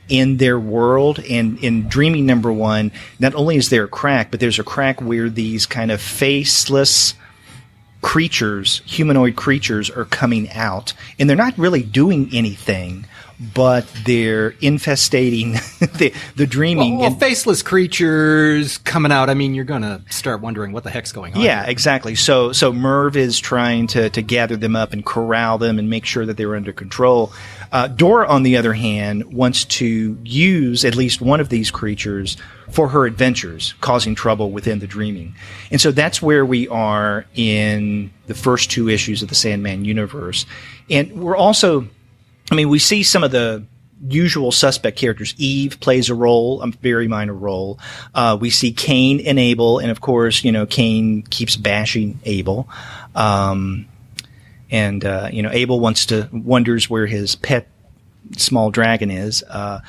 in their world, and in Dreaming #1, not only is there a crack, but there's a crack where these kind of faceless creatures, humanoid creatures, are coming out, and they're not really doing anything, but they're infestating the dreaming. Well, faceless creatures coming out. I mean, you're going to start wondering what the heck's going on. Yeah, here. exactly. So Merv is trying to gather them up and corral them and make sure that they're under control. Dora, on the other hand, wants to use at least one of these creatures for her adventures, causing trouble within the dreaming. And so that's where we are in the first 2 issues of the Sandman Universe. And we're also, I mean, we see some of the usual suspect characters. Eve plays a role, a very minor role. We see Cain and Abel, and of course, Cain keeps bashing Abel. Abel wonders where his pet small dragon is.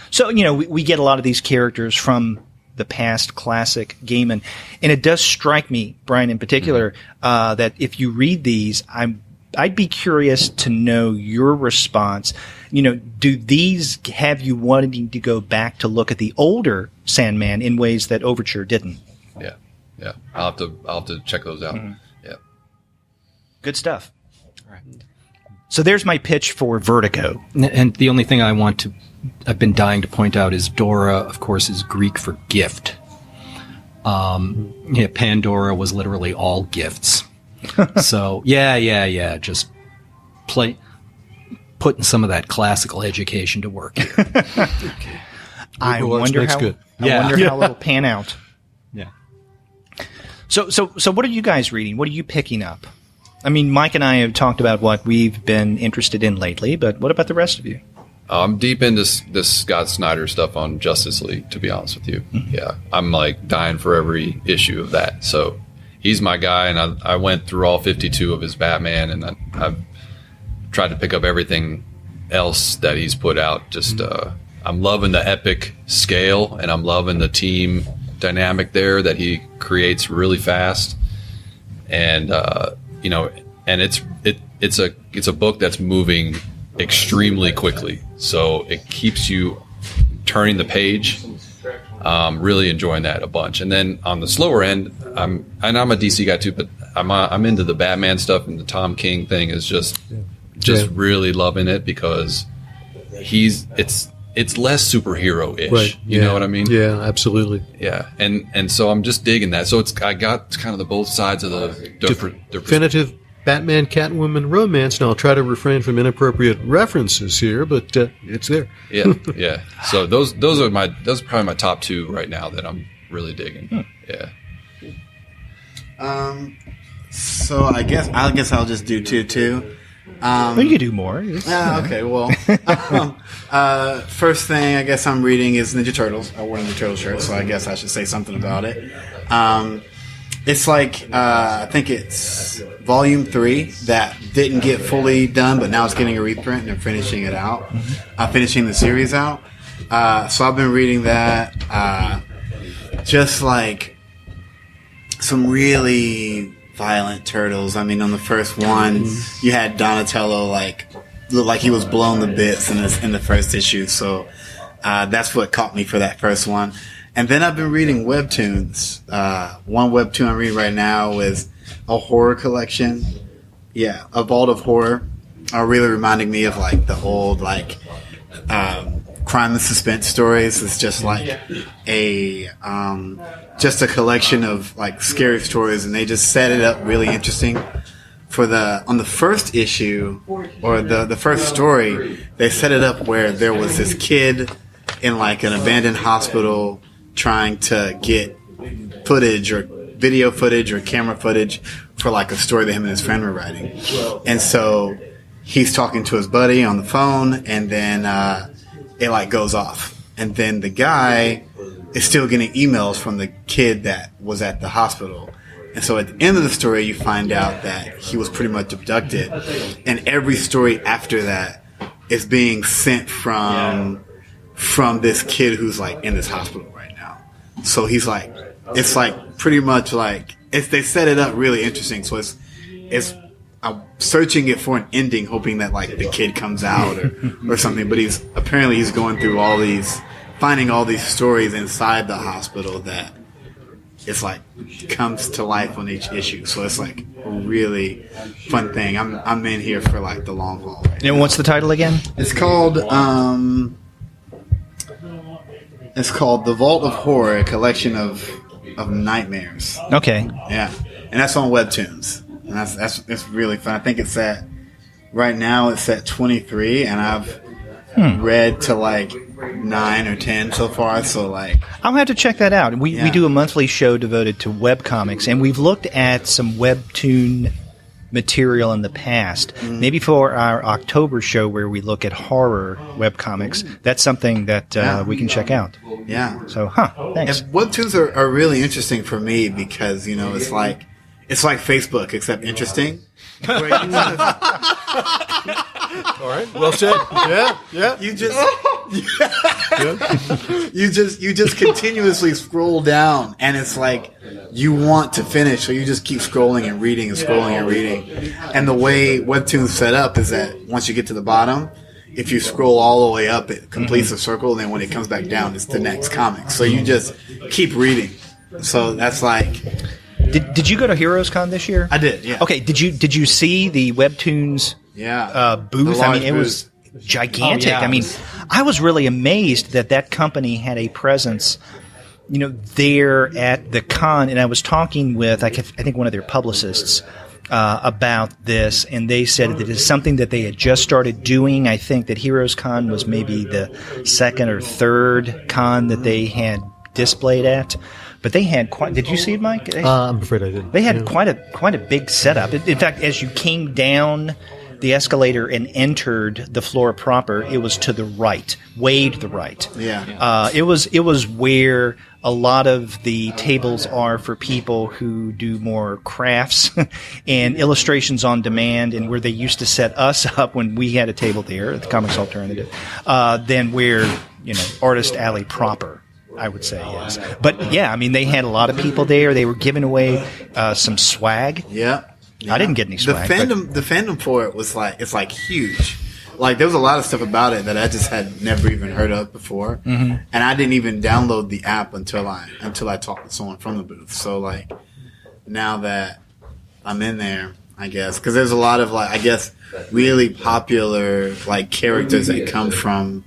So we get a lot of these characters from the past classic Gaiman. And it does strike me, Brian in particular, that if you read these, I'd be curious to know your response. Do these have you wanting to go back to look at the older Sandman in ways that Overture didn't? Yeah. I'll have to check those out. Mm-hmm. Yeah. Good stuff. All right. So there's my pitch for Vertigo. And the only thing I've been dying to point out is Dora, of course, is Greek for gift. Pandora was literally all gifts. So, just putting some of that classical education to work here. Okay. I wonder how it'll pan out. Yeah. So what are you guys reading? What are you picking up? I mean, Mike and I have talked about what we've been interested in lately, but what about the rest of you? I'm deep into this Scott Snyder stuff on Justice League, to be honest with you. Mm-hmm. Yeah. I'm like dying for every issue of that. So he's my guy, and I went through all 52 of his Batman, and I've tried to pick up everything else that he's put out. Just I'm loving the epic scale, and I'm loving the team dynamic there that he creates really fast. And and it's a book that's moving extremely quickly, so it keeps you turning the page. Really enjoying that a bunch. And then on the slower end, I'm a DC guy too, but I'm into the Batman stuff, and the Tom King thing is just really loving it because it's less superhero-ish. Right. You know what I mean? Yeah, absolutely. Yeah, and so I'm just digging that. So I got kind of the both sides of the definitive Batman Catwoman romance. Now I'll try to refrain from inappropriate references here, but it's there. Yeah. So those are probably my top 2 right now that I'm really digging. Yeah. So I guess I'll just do 2 too. You could do more. Okay. Well, first thing I guess I'm reading is Ninja Turtles. I wore a Ninja Turtle shirt, so I guess I should say something about it. It's like I think it's volume 3 that didn't get fully done, but now it's getting a reprint and they're finishing it out. Finishing the series out. So I've been reading that. Just like some really violent turtles. I mean, on the first one, you had Donatello looked like he was blown to bits in the first issue. So that's what caught me for that first one. And then I've been reading webtoons. One webtoon I'm reading right now is a horror collection. Yeah, a vault of horror. Really reminding me of like the old crime and suspense stories. It's just like a collection of like scary stories, and they just set it up really interesting. On the first issue or the first story, they set it up where there was this kid in like an abandoned hospital trying to get footage or video footage or camera footage for like a story that him and his friend were writing. And so he's talking to his buddy on the phone, and then it like goes off. And then the guy is still getting emails from the kid that was at the hospital. And so at the end of the story, you find out that he was pretty much abducted. And every story after that is being sent from this kid who's like in this hospital right now. So he's like, it's like pretty much like, they set it up really interesting. So I'm searching it for an ending, hoping that like the kid comes out or something. But he's going through finding all these stories inside the hospital that it's like comes to life on each issue. So it's like a really fun thing. I'm in here for like the long haul. Right And now. what's the title again? It's called The Vault of Horror, a collection of nightmares. Okay. Yeah, and that's on Webtoons, and that's really fun. I think it's at right now it's at 23, and I've read to like 9 or 10 so far. So like, I'll have to check that out. We do a monthly show devoted to webcomics, and we've looked at some Webtoon material in the past. Maybe for our October show where we look at horror webcomics, that's something that we can check out. yeah. So, thanks. And Webtoons are really interesting for me because it's like Facebook except interesting. Where you All right. Well said. Yeah. You just continuously scroll down, and it's like you want to finish, so you just keep scrolling and reading and scrolling and reading. And the way Webtoon's set up is that once you get to the bottom, if you scroll all the way up, it completes a circle, and then when it comes back down, it's the next comic. So you just keep reading. So that's like. Did you go to Heroes Con this year? I did, yeah. Okay, did you see the Webtoons booth? The I large mean, it was gigantic. Oh, yeah, I mean, I was really amazed that company had a presence, there at the con. And I was talking with, I think, one of their publicists about this, and they said that it's something that they had just started doing. I think that Heroes Con was maybe the second or third con that they had displayed at. But they had quite. Did you see it, Mike? I'm afraid I didn't. They had quite a big setup. In fact, as you came down the escalator and entered the floor proper, it was to the right, way to the right. Yeah. It was where a lot of the tables are for people who do more crafts and illustrations on demand, and where they used to set us up when we had a table there at the Comics Alternative, than where Artist Alley proper. I would say, yes. But, yeah, I mean, they had a lot of people there. They were giving away some swag. Yeah. I didn't get any swag. The fandom for it was like, it's like huge. Like, there was a lot of stuff about it that I just had never even heard of before. Mm-hmm. And I didn't even download the app until I talked to someone from the booth. So, like, now that I'm in there, I guess, because there's a lot of, like, I guess, really popular, like, characters that come from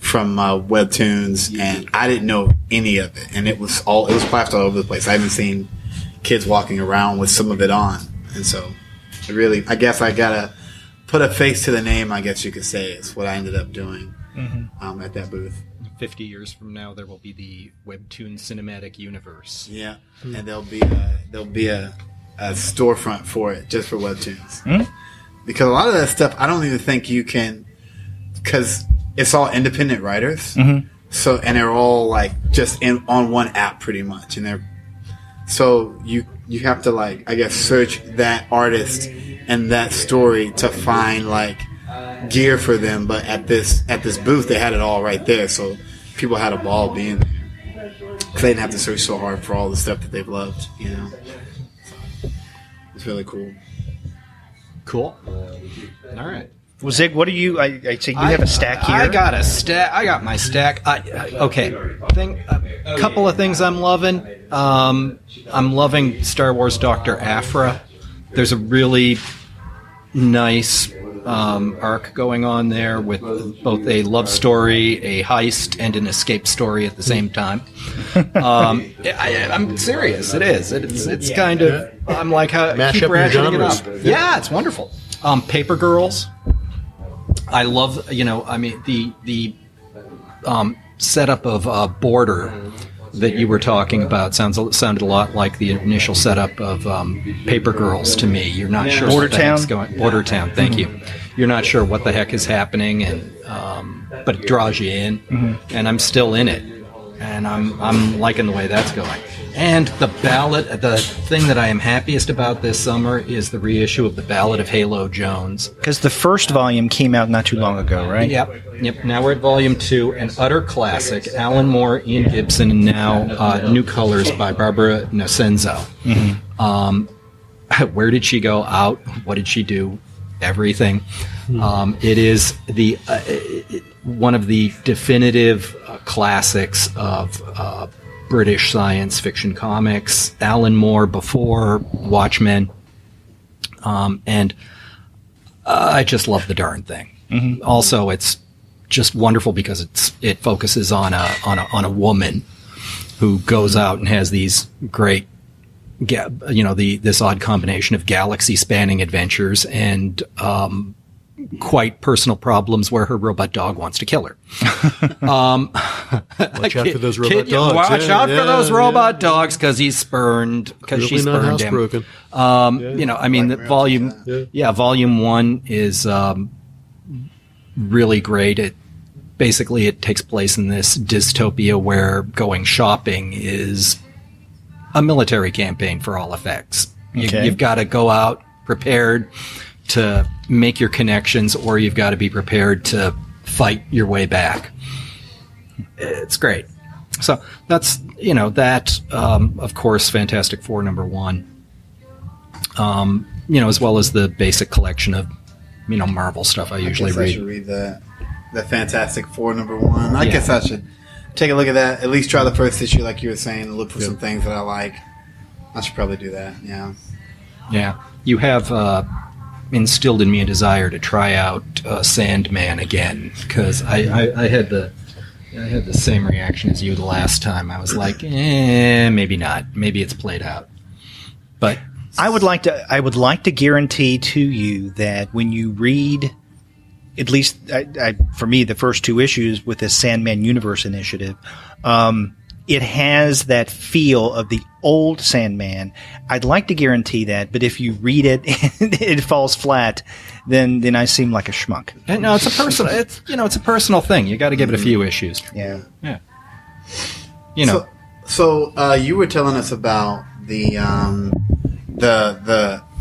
Webtoons, and I didn't know any of it, and it was plastered all over the place. I haven't seen kids walking around with some of it on, and so I guess I gotta put a face to the name, I guess you could say, is what I ended up doing at that booth. 50 years from now, there will be the Webtoon Cinematic Universe. Yeah, and there'll be a storefront for it just for Webtoons, because a lot of that stuff I don't even think you can, because it's all independent writers, so, and they're all like just on one app pretty much, and so you have to, like, I guess, search that artist and that story to find like gear for them. But at this booth, they had it all right there, so people had a ball being there because they didn't have to search so hard for all the stuff that they've loved. So it's really cool. Cool. All right. Well, Zig, what do you? I see you have a stack here. I got a stack. I got my stack. Okay. A couple of things I'm loving. I'm loving Star Wars Dr. Aphra. There's a really nice arc going on there with both a love story, a heist, and an escape story at the same time. I'm serious. It is. It's kind of. I'm like, keep ratcheting it up. Yeah, it's wonderful. Paper Girls. I love, the setup of Border that you were talking about sounded a lot like the initial setup of Paper Girls to me. You're not sure what the heck's going. Border Town, thank you. You're not sure what the heck is happening, and but it draws you in, and I'm still in it, and I'm liking the way that's going. And the thing that I am happiest about this summer is the reissue of the Ballad of Halo Jones. Because the first volume came out not too long ago, right? Yep. Now we're at volume 2, an utter classic. Alan Moore, Ian Gibson, and now new colors by Barbara Nocenzo. Where did she go? Out. What did she do? Everything. It is one of the definitive classics of British science fiction comics. Alan Moore before Watchmen. And I just love the darn thing. Mm-hmm. Also, it's just wonderful because it focuses on a woman who goes out and has these great, this odd combination of galaxy-spanning adventures and quite personal problems where her robot dog wants to kill her. Watch out for those robot dogs. Watch out for those robot dogs because he's spurned, because she spurned him. Volume 1 is really great. It takes place in this dystopia where going shopping is a military campaign for all effects. You've got to go out prepared to make your connections, or you've got to be prepared to fight your way back. It's great. So that's, of course, Fantastic Four #1. As well as the basic collection of, Marvel stuff I usually read. I should read the Fantastic Four #1. I guess I should take a look at that. At least try the first issue, like you were saying, and look for some things that I like. I should probably do that. Yeah. Yeah. You have instilled in me a desire to try out Sandman again, because I had the same reaction as you the last time. I was like, maybe not. Maybe it's played out. But I would like to guarantee to you that when you read, at least for me, the first 2 issues with this Sandman Universe initiative, it has that feel of the old Sandman. I'd like to guarantee that, but if you read it and it falls flat, then I seem like a schmuck. No, it's a personal thing. You got to give it a few issues. Yeah. So you were telling us about the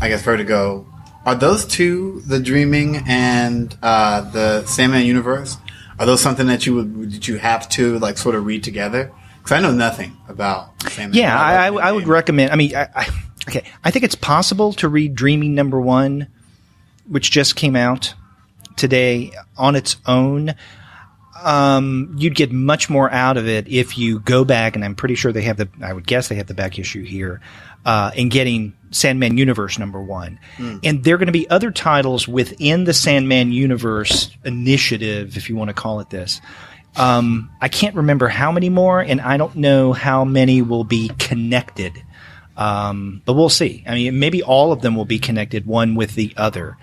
I guess Vertigo. Are those two, the Dreaming and the Sandman Universe? Are those something that you have to like sort of read together? Because I know nothing about Sandman. Yeah, I would recommend. I mean, I think it's possible to read Dreaming #1, which just came out today, on its own. You'd get much more out of it if you go back, and I'm pretty sure I would guess they have the back issue here, in getting Sandman Universe #1. And there are going to be other titles within the Sandman Universe initiative, if you want to call it this. I can't remember how many more, and I don't know how many will be connected. But we'll see. I mean, maybe all of them will be connected one with the other.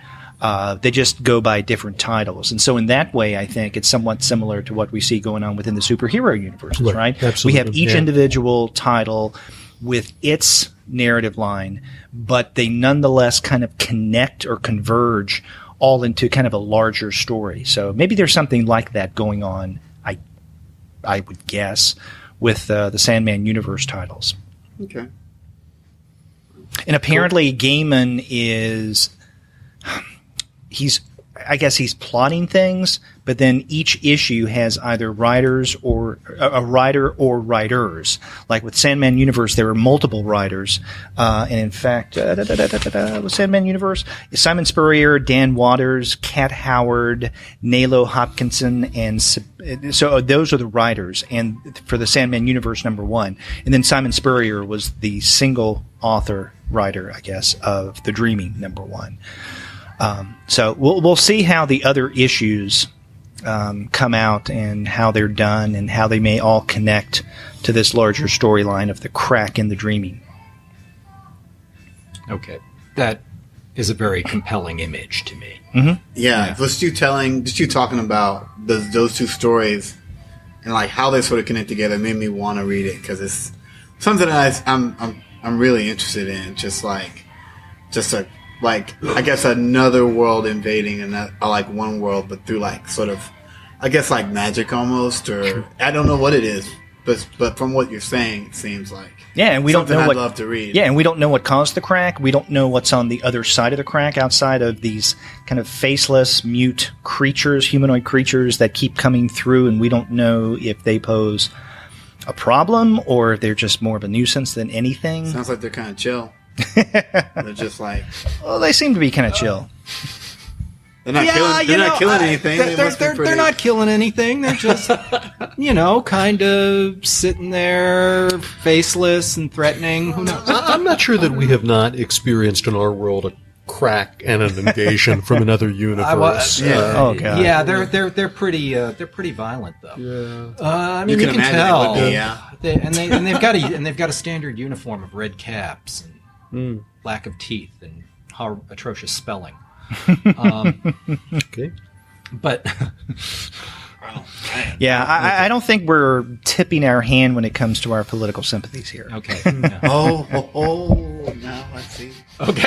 They just go by different titles. And so in that way, I think it's somewhat similar to what we see going on within the superhero universes, right? Absolutely. We have each individual title with its narrative line, but they nonetheless kind of connect or converge all into kind of a larger story. So maybe there's something like that going on, I would guess, with the Sandman Universe titles. Okay. And apparently Gaiman I guess he's plotting things, but then each issue has either writers or a writer or writers. Like with Sandman Universe, there were multiple writers. And in fact, with Sandman Universe, Simon Spurrier, Dan Waters, Cat Howard, Nalo Hopkinson, and so those are the writers. And for the Sandman Universe #1, and then Simon Spurrier was the single author writer, I guess, of the Dreaming #1. So we'll see how the other issues come out and how they're done and how they may all connect to this larger storyline of the crack in the Dreaming. Okay, that is a very compelling image to me. Mm-hmm. Yeah, just you talking about those two stories and like how they sort of connect together made me want to read it, because it's something that I'm really interested in. I guess another world invading, and I like one world, but through like sort of, I guess like magic almost, or I don't know what it is, but from what you're saying, it seems like and we don't know I'd what love to read. Yeah, and we don't know what caused the crack. We don't know what's on the other side of the crack, outside of these kind of faceless, mute creatures, humanoid creatures that keep coming through, and we don't know if they pose a problem or if they're just more of a nuisance than anything. Sounds like they're kind of chill. They're just like... Well, they seem to be kind of chill. They're not killing anything. They're not killing anything. They're just, kind of sitting there, faceless and threatening. Who knows? I'm not sure that we have not experienced in our world a crack and an invasion from another universe. Oh god. Yeah, they're pretty violent though. Yeah. You can tell. They would be, yeah. They've got a standard uniform of red caps and lack of teeth and atrocious spelling. Okay. But yeah, I don't think we're tipping our hand when it comes to our political sympathies here. okay. Yeah. Oh, now I see. Okay.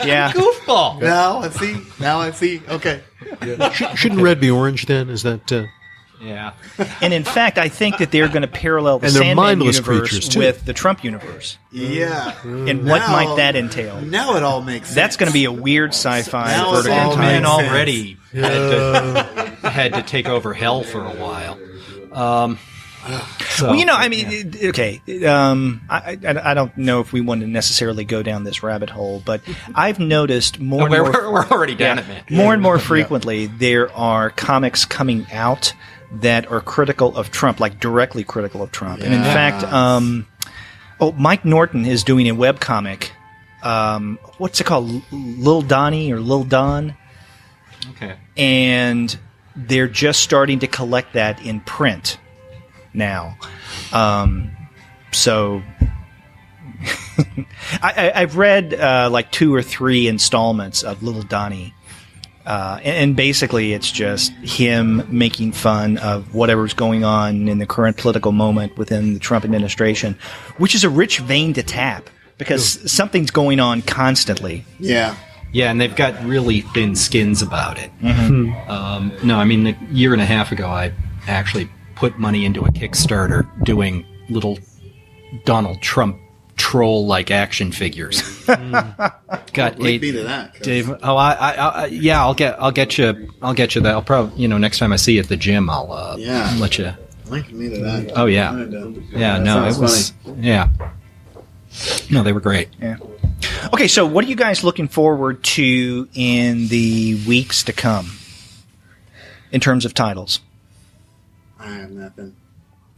Yeah. Goofball. Now I see. Okay. Shouldn't red be orange then? Is that... Yeah. And in fact, I think that they're going to parallel the And they're Sandman mindless universe creatures, too. with the Trump universe. Yeah. And what might that entail? Now it all makes sense. That's going to be a weird sci-fi Now it's Vertigo all type. Man makes sense. already had to take over hell for a while. Well, I mean, okay. I don't know if we want to necessarily go down this rabbit hole, but I've noticed more and more. We're already down it, man. More and more frequently, there are comics coming out that are critical of Trump, like directly critical of Trump. And in fact, Mike Norton is doing a webcomic. What's it called? Lil Donnie or Lil Don? Okay. And they're just starting to collect that in print now. So I've read like 2 or 3 installments of Little Donnie. And basically it's just him making fun of whatever's going on in the current political moment within the Trump administration, which is a rich vein to tap because something's going on constantly. Yeah. Yeah, and they've got really thin skins about it. Mm-hmm. No, I mean, a year and a half ago, I actually put money into a Kickstarter doing little Donald Trump troll-like action figures. Got Link me to that. 'Cause- Dave. Oh, I'll get you that. I'll probably, next time I see you at the gym, I'll let you. Link me to that. Oh yeah, yeah. No, it was. Yeah. No, they were great. Yeah. Okay, so what are you guys looking forward to in the weeks to come in terms of titles? I have nothing.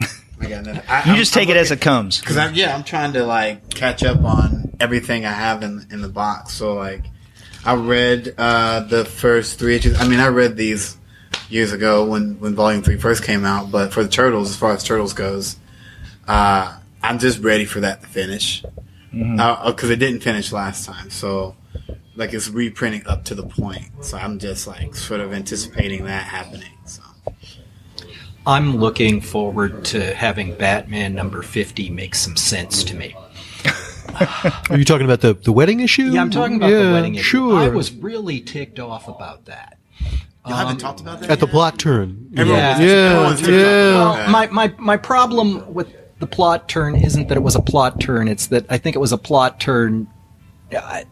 I got nothing. You just take it as it comes. Because I'm trying to catch up on everything I have in the box. So I read the first 3 issues. I mean, I read these years ago when Volume 3 first came out. But for the Turtles, as far as Turtles goes, I'm just ready for that to finish. Because it didn't finish last time. So it's reprinting up to the point. So I'm just sort of anticipating that happening. So. I'm looking forward to having Batman number 50 make some sense to me. Are you talking about the wedding issue? Yeah, I'm talking about the wedding issue. Sure. I was really ticked off about that. You haven't talked about that At the yet? plot turn. Everyone's ticked off about that. My problem with the plot turn isn't that it was a plot turn. It's that I think it was a plot turn. I've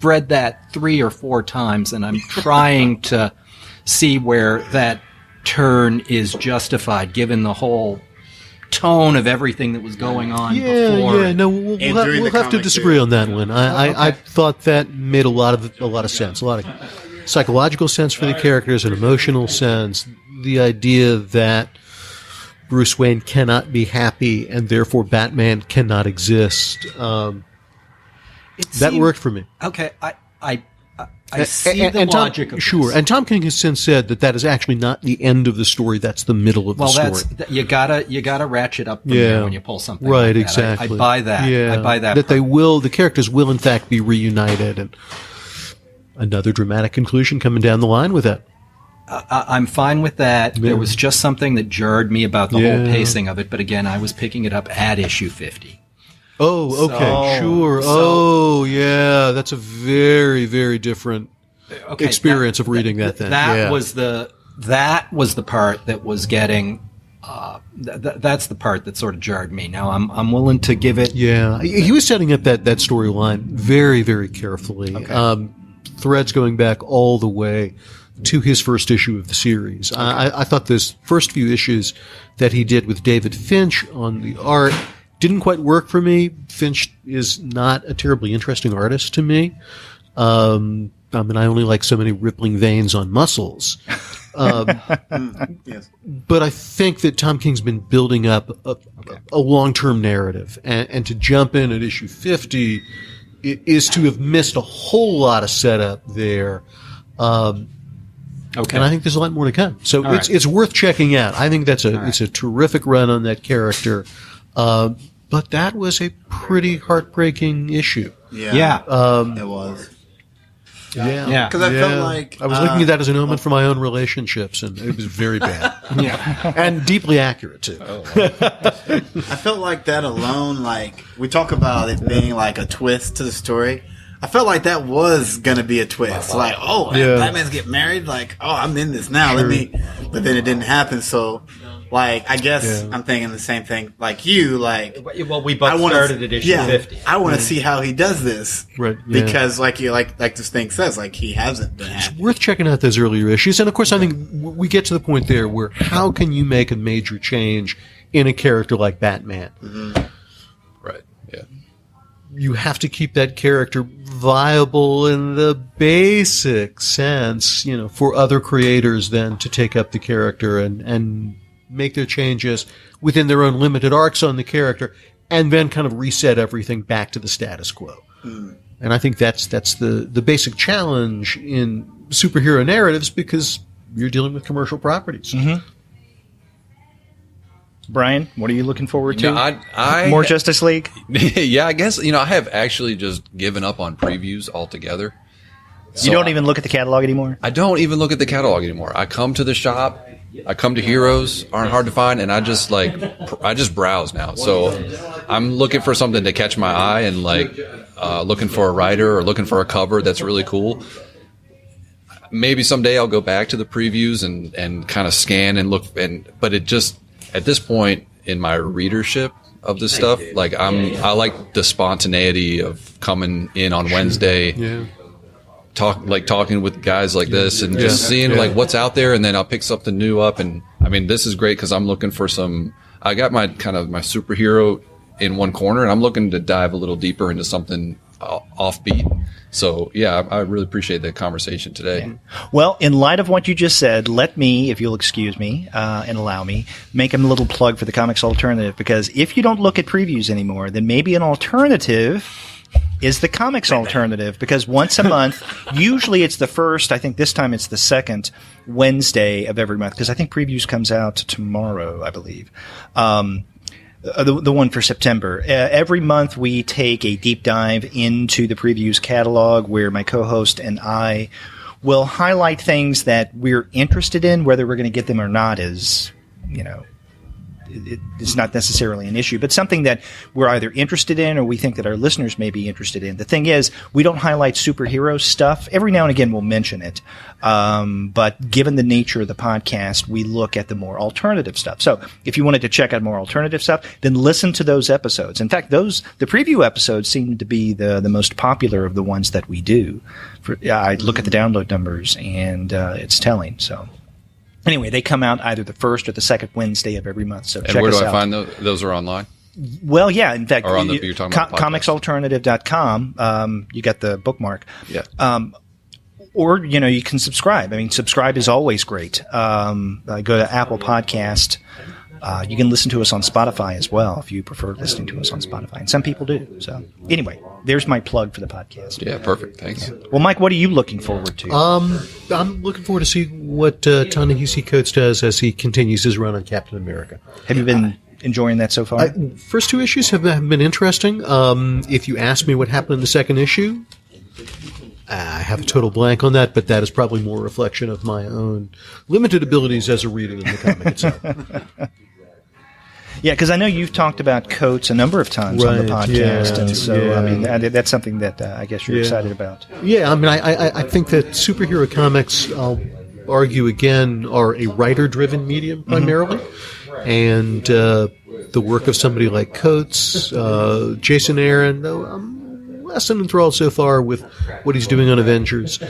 read that 3 or 4 times, and I'm trying to see where that turn is justified, given the whole tone of everything that was going on before. Yeah, no, we'll have to disagree on that one. I thought that made a lot of sense, a lot of psychological sense for the characters, an emotional sense. The idea that Bruce Wayne cannot be happy and therefore Batman cannot exist. That worked for me. Okay, I see the logic of this. Sure, and Tom King has since said that is actually not the end of the story. That's the middle of the story. You gotta ratchet up from there when you pull something right, like that. exactly. I buy that. Yeah, I buy that. That the characters will in fact be reunited, and another dramatic conclusion coming down the line with that. I'm fine with that. Yeah. There was just something that jarred me about the whole pacing of it, but again, I was picking it up at issue 50. Oh, okay, sure. Yeah, that's a very, very different experience of reading that. Then that was the part that was getting. That's the part that sort of jarred me. Now I'm willing to give it. Yeah, he was setting up that storyline very, very carefully. Okay. Threads going back all the way to his first issue of the series. Okay. I thought those first few issues that he did with David Finch on the art didn't quite work for me. Finch is not a terribly interesting artist to me. I mean, I only like so many rippling veins on muscles. Yes. But I think that Tom King's been building up a long-term narrative, and to jump in at issue 50 is to have missed a whole lot of setup there. Okay. And I think there's a lot more to come. So it's worth checking out. I think it's a terrific run on that character. But that was a pretty heartbreaking issue. Yeah. It was. Yeah. Because I felt like... I was looking at that as an omen for my own relationships, and it was very bad. And deeply accurate, too. I felt like that alone, like, we talk about it being like a twist to the story. I felt like that was going to be a twist. Like, Batman's get married? Like, I'm in this now. Sure. But then it didn't happen, so... Like, I guess I'm thinking the same thing like you, like... Well, we both started at issue 50. I want to see how he does this. Right. Yeah. Because, like this thing says, like, he hasn't been happy. It's worth checking out those earlier issues. And, of course, I think we get to the point there where how can you make a major change in a character like Batman? Mm-hmm. Right. Yeah. You have to keep that character viable in the basic sense, for other creators then to take up the character and make their changes within their own limited arcs on the character, and then kind of reset everything back to the status quo. And I think that's the basic challenge in superhero narratives, because you're dealing with commercial properties. Mm-hmm. Brian, what are you looking forward to? I More Justice League? Yeah, I guess, I have actually just given up on previews altogether. You don't even look at the catalog anymore? I don't even look at the catalog anymore. I come to the shop, I come to Heroes, aren't hard to find, and I just browse now. So I'm looking for something to catch my eye, and looking for a writer or looking for a cover that's really cool. Maybe someday I'll go back to the previews and kind of scan and look, but it just, at this point in my readership of this stuff, I like the spontaneity of coming in on Wednesday. Yeah. Talking with guys like this and just seeing what's out there, and then I'll pick something new up. And I mean, this is great because I'm looking for I got my superhero in one corner, and I'm looking to dive a little deeper into something offbeat. So yeah, I really appreciate the conversation today. Yeah. Well, in light of what you just said, let me, if you'll excuse me and allow me, make a little plug for the Comics Alternative, because if you don't look at previews anymore, then maybe an alternative is the Comics Alternative, because once a month, usually it's the first, I think this time it's the second Wednesday of every month, because I think previews comes out tomorrow, I believe. The one for September. Every month we take a deep dive into the previews catalog, where my co-host and I will highlight things that we're interested in. Whether we're going to get them or not is, it's not necessarily an issue, but something that we're either interested in or we think that our listeners may be interested in. The thing is, we don't highlight superhero stuff. Every now and again we'll mention it. But given the nature of the podcast, we look at the more alternative stuff. So if you wanted to check out more alternative stuff, then listen to those episodes. In fact, the preview episodes seem to be the most popular of the ones that we do. I look at the download numbers, and it's telling. So anyway, they come out either the first or the second Wednesday of every month. So check us out. And where do I find those? Those are online? Well, yeah. In fact, or on you're talking about comicsalternative.com. You got the bookmark. Yeah. Or, you can subscribe. I mean, subscribe is always great. Go to Apple Podcast. You can listen to us on Spotify as well, if you prefer listening to us on Spotify. And some people do. So anyway, there's my plug for the podcast. Yeah, perfect. Thanks. Well, Mike, what are you looking forward to? I'm looking forward to see what Ta-Nehisi Coates does as he continues his run on Captain America. Have you been enjoying that so far? First two issues have been interesting. If you ask me what happened in the second issue, I have a total blank on that, but that is probably more a reflection of my own limited abilities as a reader than the comic itself. Yeah, because I know you've talked about Coates a number of times on the podcast, and so I mean that's something that I guess you're excited about. Yeah, I mean I think that superhero comics, I'll argue again, are a writer-driven medium primarily, and the work of somebody like Coates, Jason Aaron, though. less than enthralled so far with what he's doing on Avengers.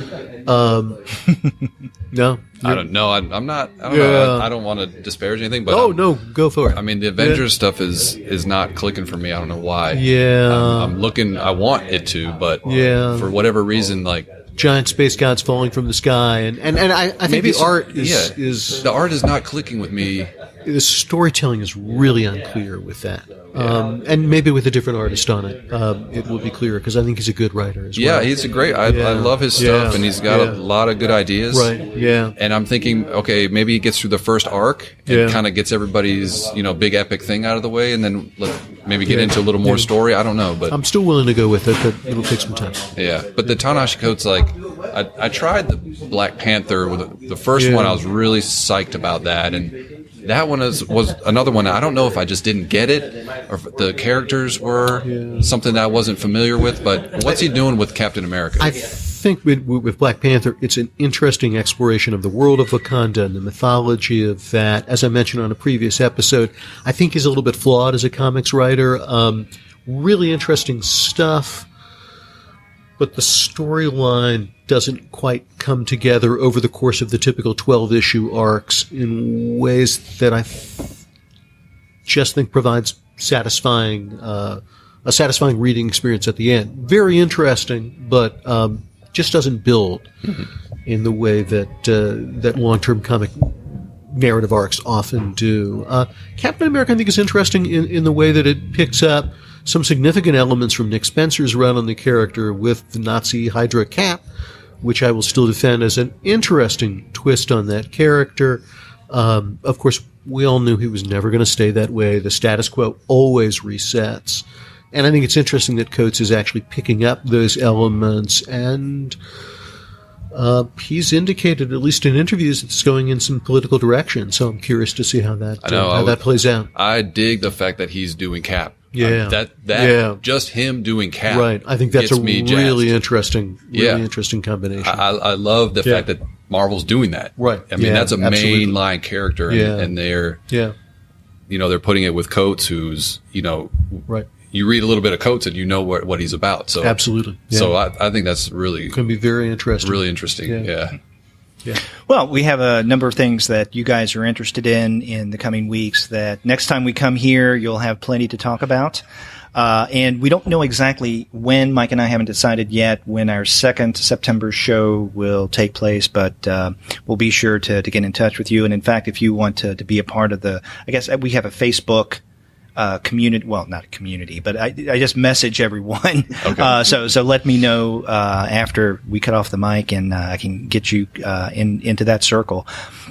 No? I don't know. I'm not. I don't know. I don't want to disparage anything, but no, go for it. I mean, the Avengers stuff is not clicking for me. I don't know why. Yeah, I'm looking. I want it to, but for whatever reason, like giant space gods falling from the sky, and I think maybe the art is the art is not clicking with me. The storytelling is really unclear with that. And maybe with a different artist on it, it will be clearer, because I think he's a good writer as well. Yeah, he's a great. I love his stuff, and he's got a lot of good ideas. Right. Yeah. And I'm thinking, okay, maybe he gets through the first arc and kind of gets everybody's big epic thing out of the way, and then maybe get into a little more story. I don't know, but I'm still willing to go with it, but it'll take some time. Yeah, but the Ta-Nehisi Coates, like I tried the Black Panther with the first one. I was really psyched about that, and that one was another one. I don't know if I just didn't get it, or if the characters were something that I wasn't familiar with. But what's he doing with Captain America? I think with Black Panther, it's an interesting exploration of the world of Wakanda and the mythology of that. As I mentioned on a previous episode, I think he's a little bit flawed as a comics writer. Really interesting stuff, but the storyline doesn't quite come together over the course of the typical 12-issue arcs in ways that I just think provides a satisfying reading experience at the end. Very interesting, but just doesn't build in the way that long-term comic narrative arcs often do. Captain America, I think, is interesting in the way that it picks up some significant elements from Nick Spencer's run on the character with the Nazi Hydra Cap, which I will still defend as an interesting twist on that character. Of course, we all knew he was never going to stay that way. The status quo always resets. And I think it's interesting that Coates is actually picking up those elements, and he's indicated, at least in interviews, it's going in some political direction. So I'm curious to see how that plays out. I dig the fact that he's doing Cap. Yeah. Just him doing Cap. Right. I think that's a really jazzed. interesting combination. I love the fact that Marvel's doing that. Right. I mean, that's a mainline character, and they're they're putting it with Coates, who's right. You read a little bit of Coates and you know what he's about. So absolutely. Yeah. So I think that's really going to be very interesting. Really interesting. Yeah. Well, we have a number of things that you guys are interested in the coming weeks that next time we come here, you'll have plenty to talk about. And we don't know exactly when. Mike and I haven't decided yet when our second September show will take place, but we'll be sure to get in touch with you. And in fact, if you want to be a part of I guess we have a Facebook community, well, not a community, but I just message everyone. Okay. So let me know after we cut off the mic, and I can get you into that circle.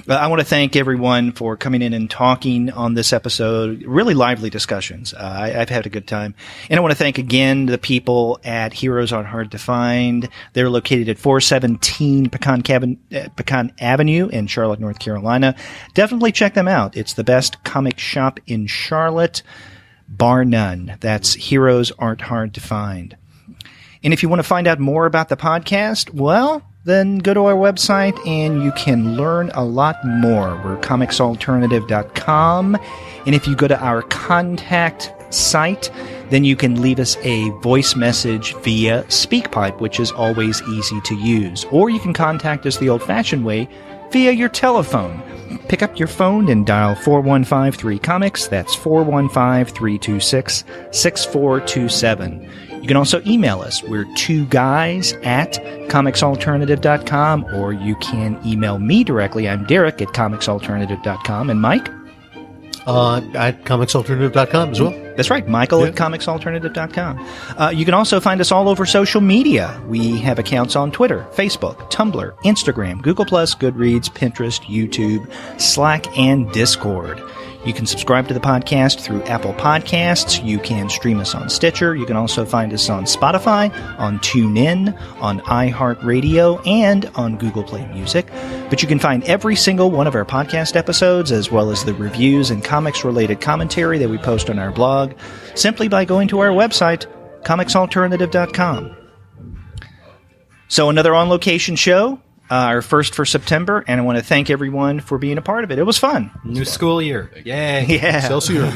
I want to thank everyone for coming in and talking on this episode. Really lively discussions. I've had a good time. And I want to thank again the people at Heroes Aren't Hard to Find. They're located at 417 Pecan Avenue in Charlotte, North Carolina. Definitely check them out. It's the best comic shop in Charlotte, bar none. That's Heroes Aren't Hard to Find. And if you want to find out more about the podcast, well, then go to our website and you can learn a lot more. We're comicsalternative.com. And if you go to our contact site, then you can leave us a voice message via SpeakPipe, which is always easy to use. Or you can contact us the old-fashioned way via your telephone. Pick up your phone and dial 4153-COMICS. That's 415-326-6427. You can also email us. We're 2guys@comicsalternative.com, or you can email me directly. I'm Derek at comicsalternative.com. And Mike? At comicsalternative.com as well. That's right, Michael at comicsalternative.com. You can also find us all over social media. We have accounts on Twitter, Facebook, Tumblr, Instagram, Google+, Goodreads, Pinterest, YouTube, Slack, and Discord. You can subscribe to the podcast through Apple Podcasts. You can stream us on Stitcher. You can also find us on Spotify, on TuneIn, on iHeartRadio, and on Google Play Music. But you can find every single one of our podcast episodes, as well as the reviews and comics-related commentary that we post on our blog, simply by going to our website, comicsalternative.com. So another on-location show. Our first for September, and I want to thank everyone for being a part of it. It was fun. New school year. Yay. Yeah. Excelsior.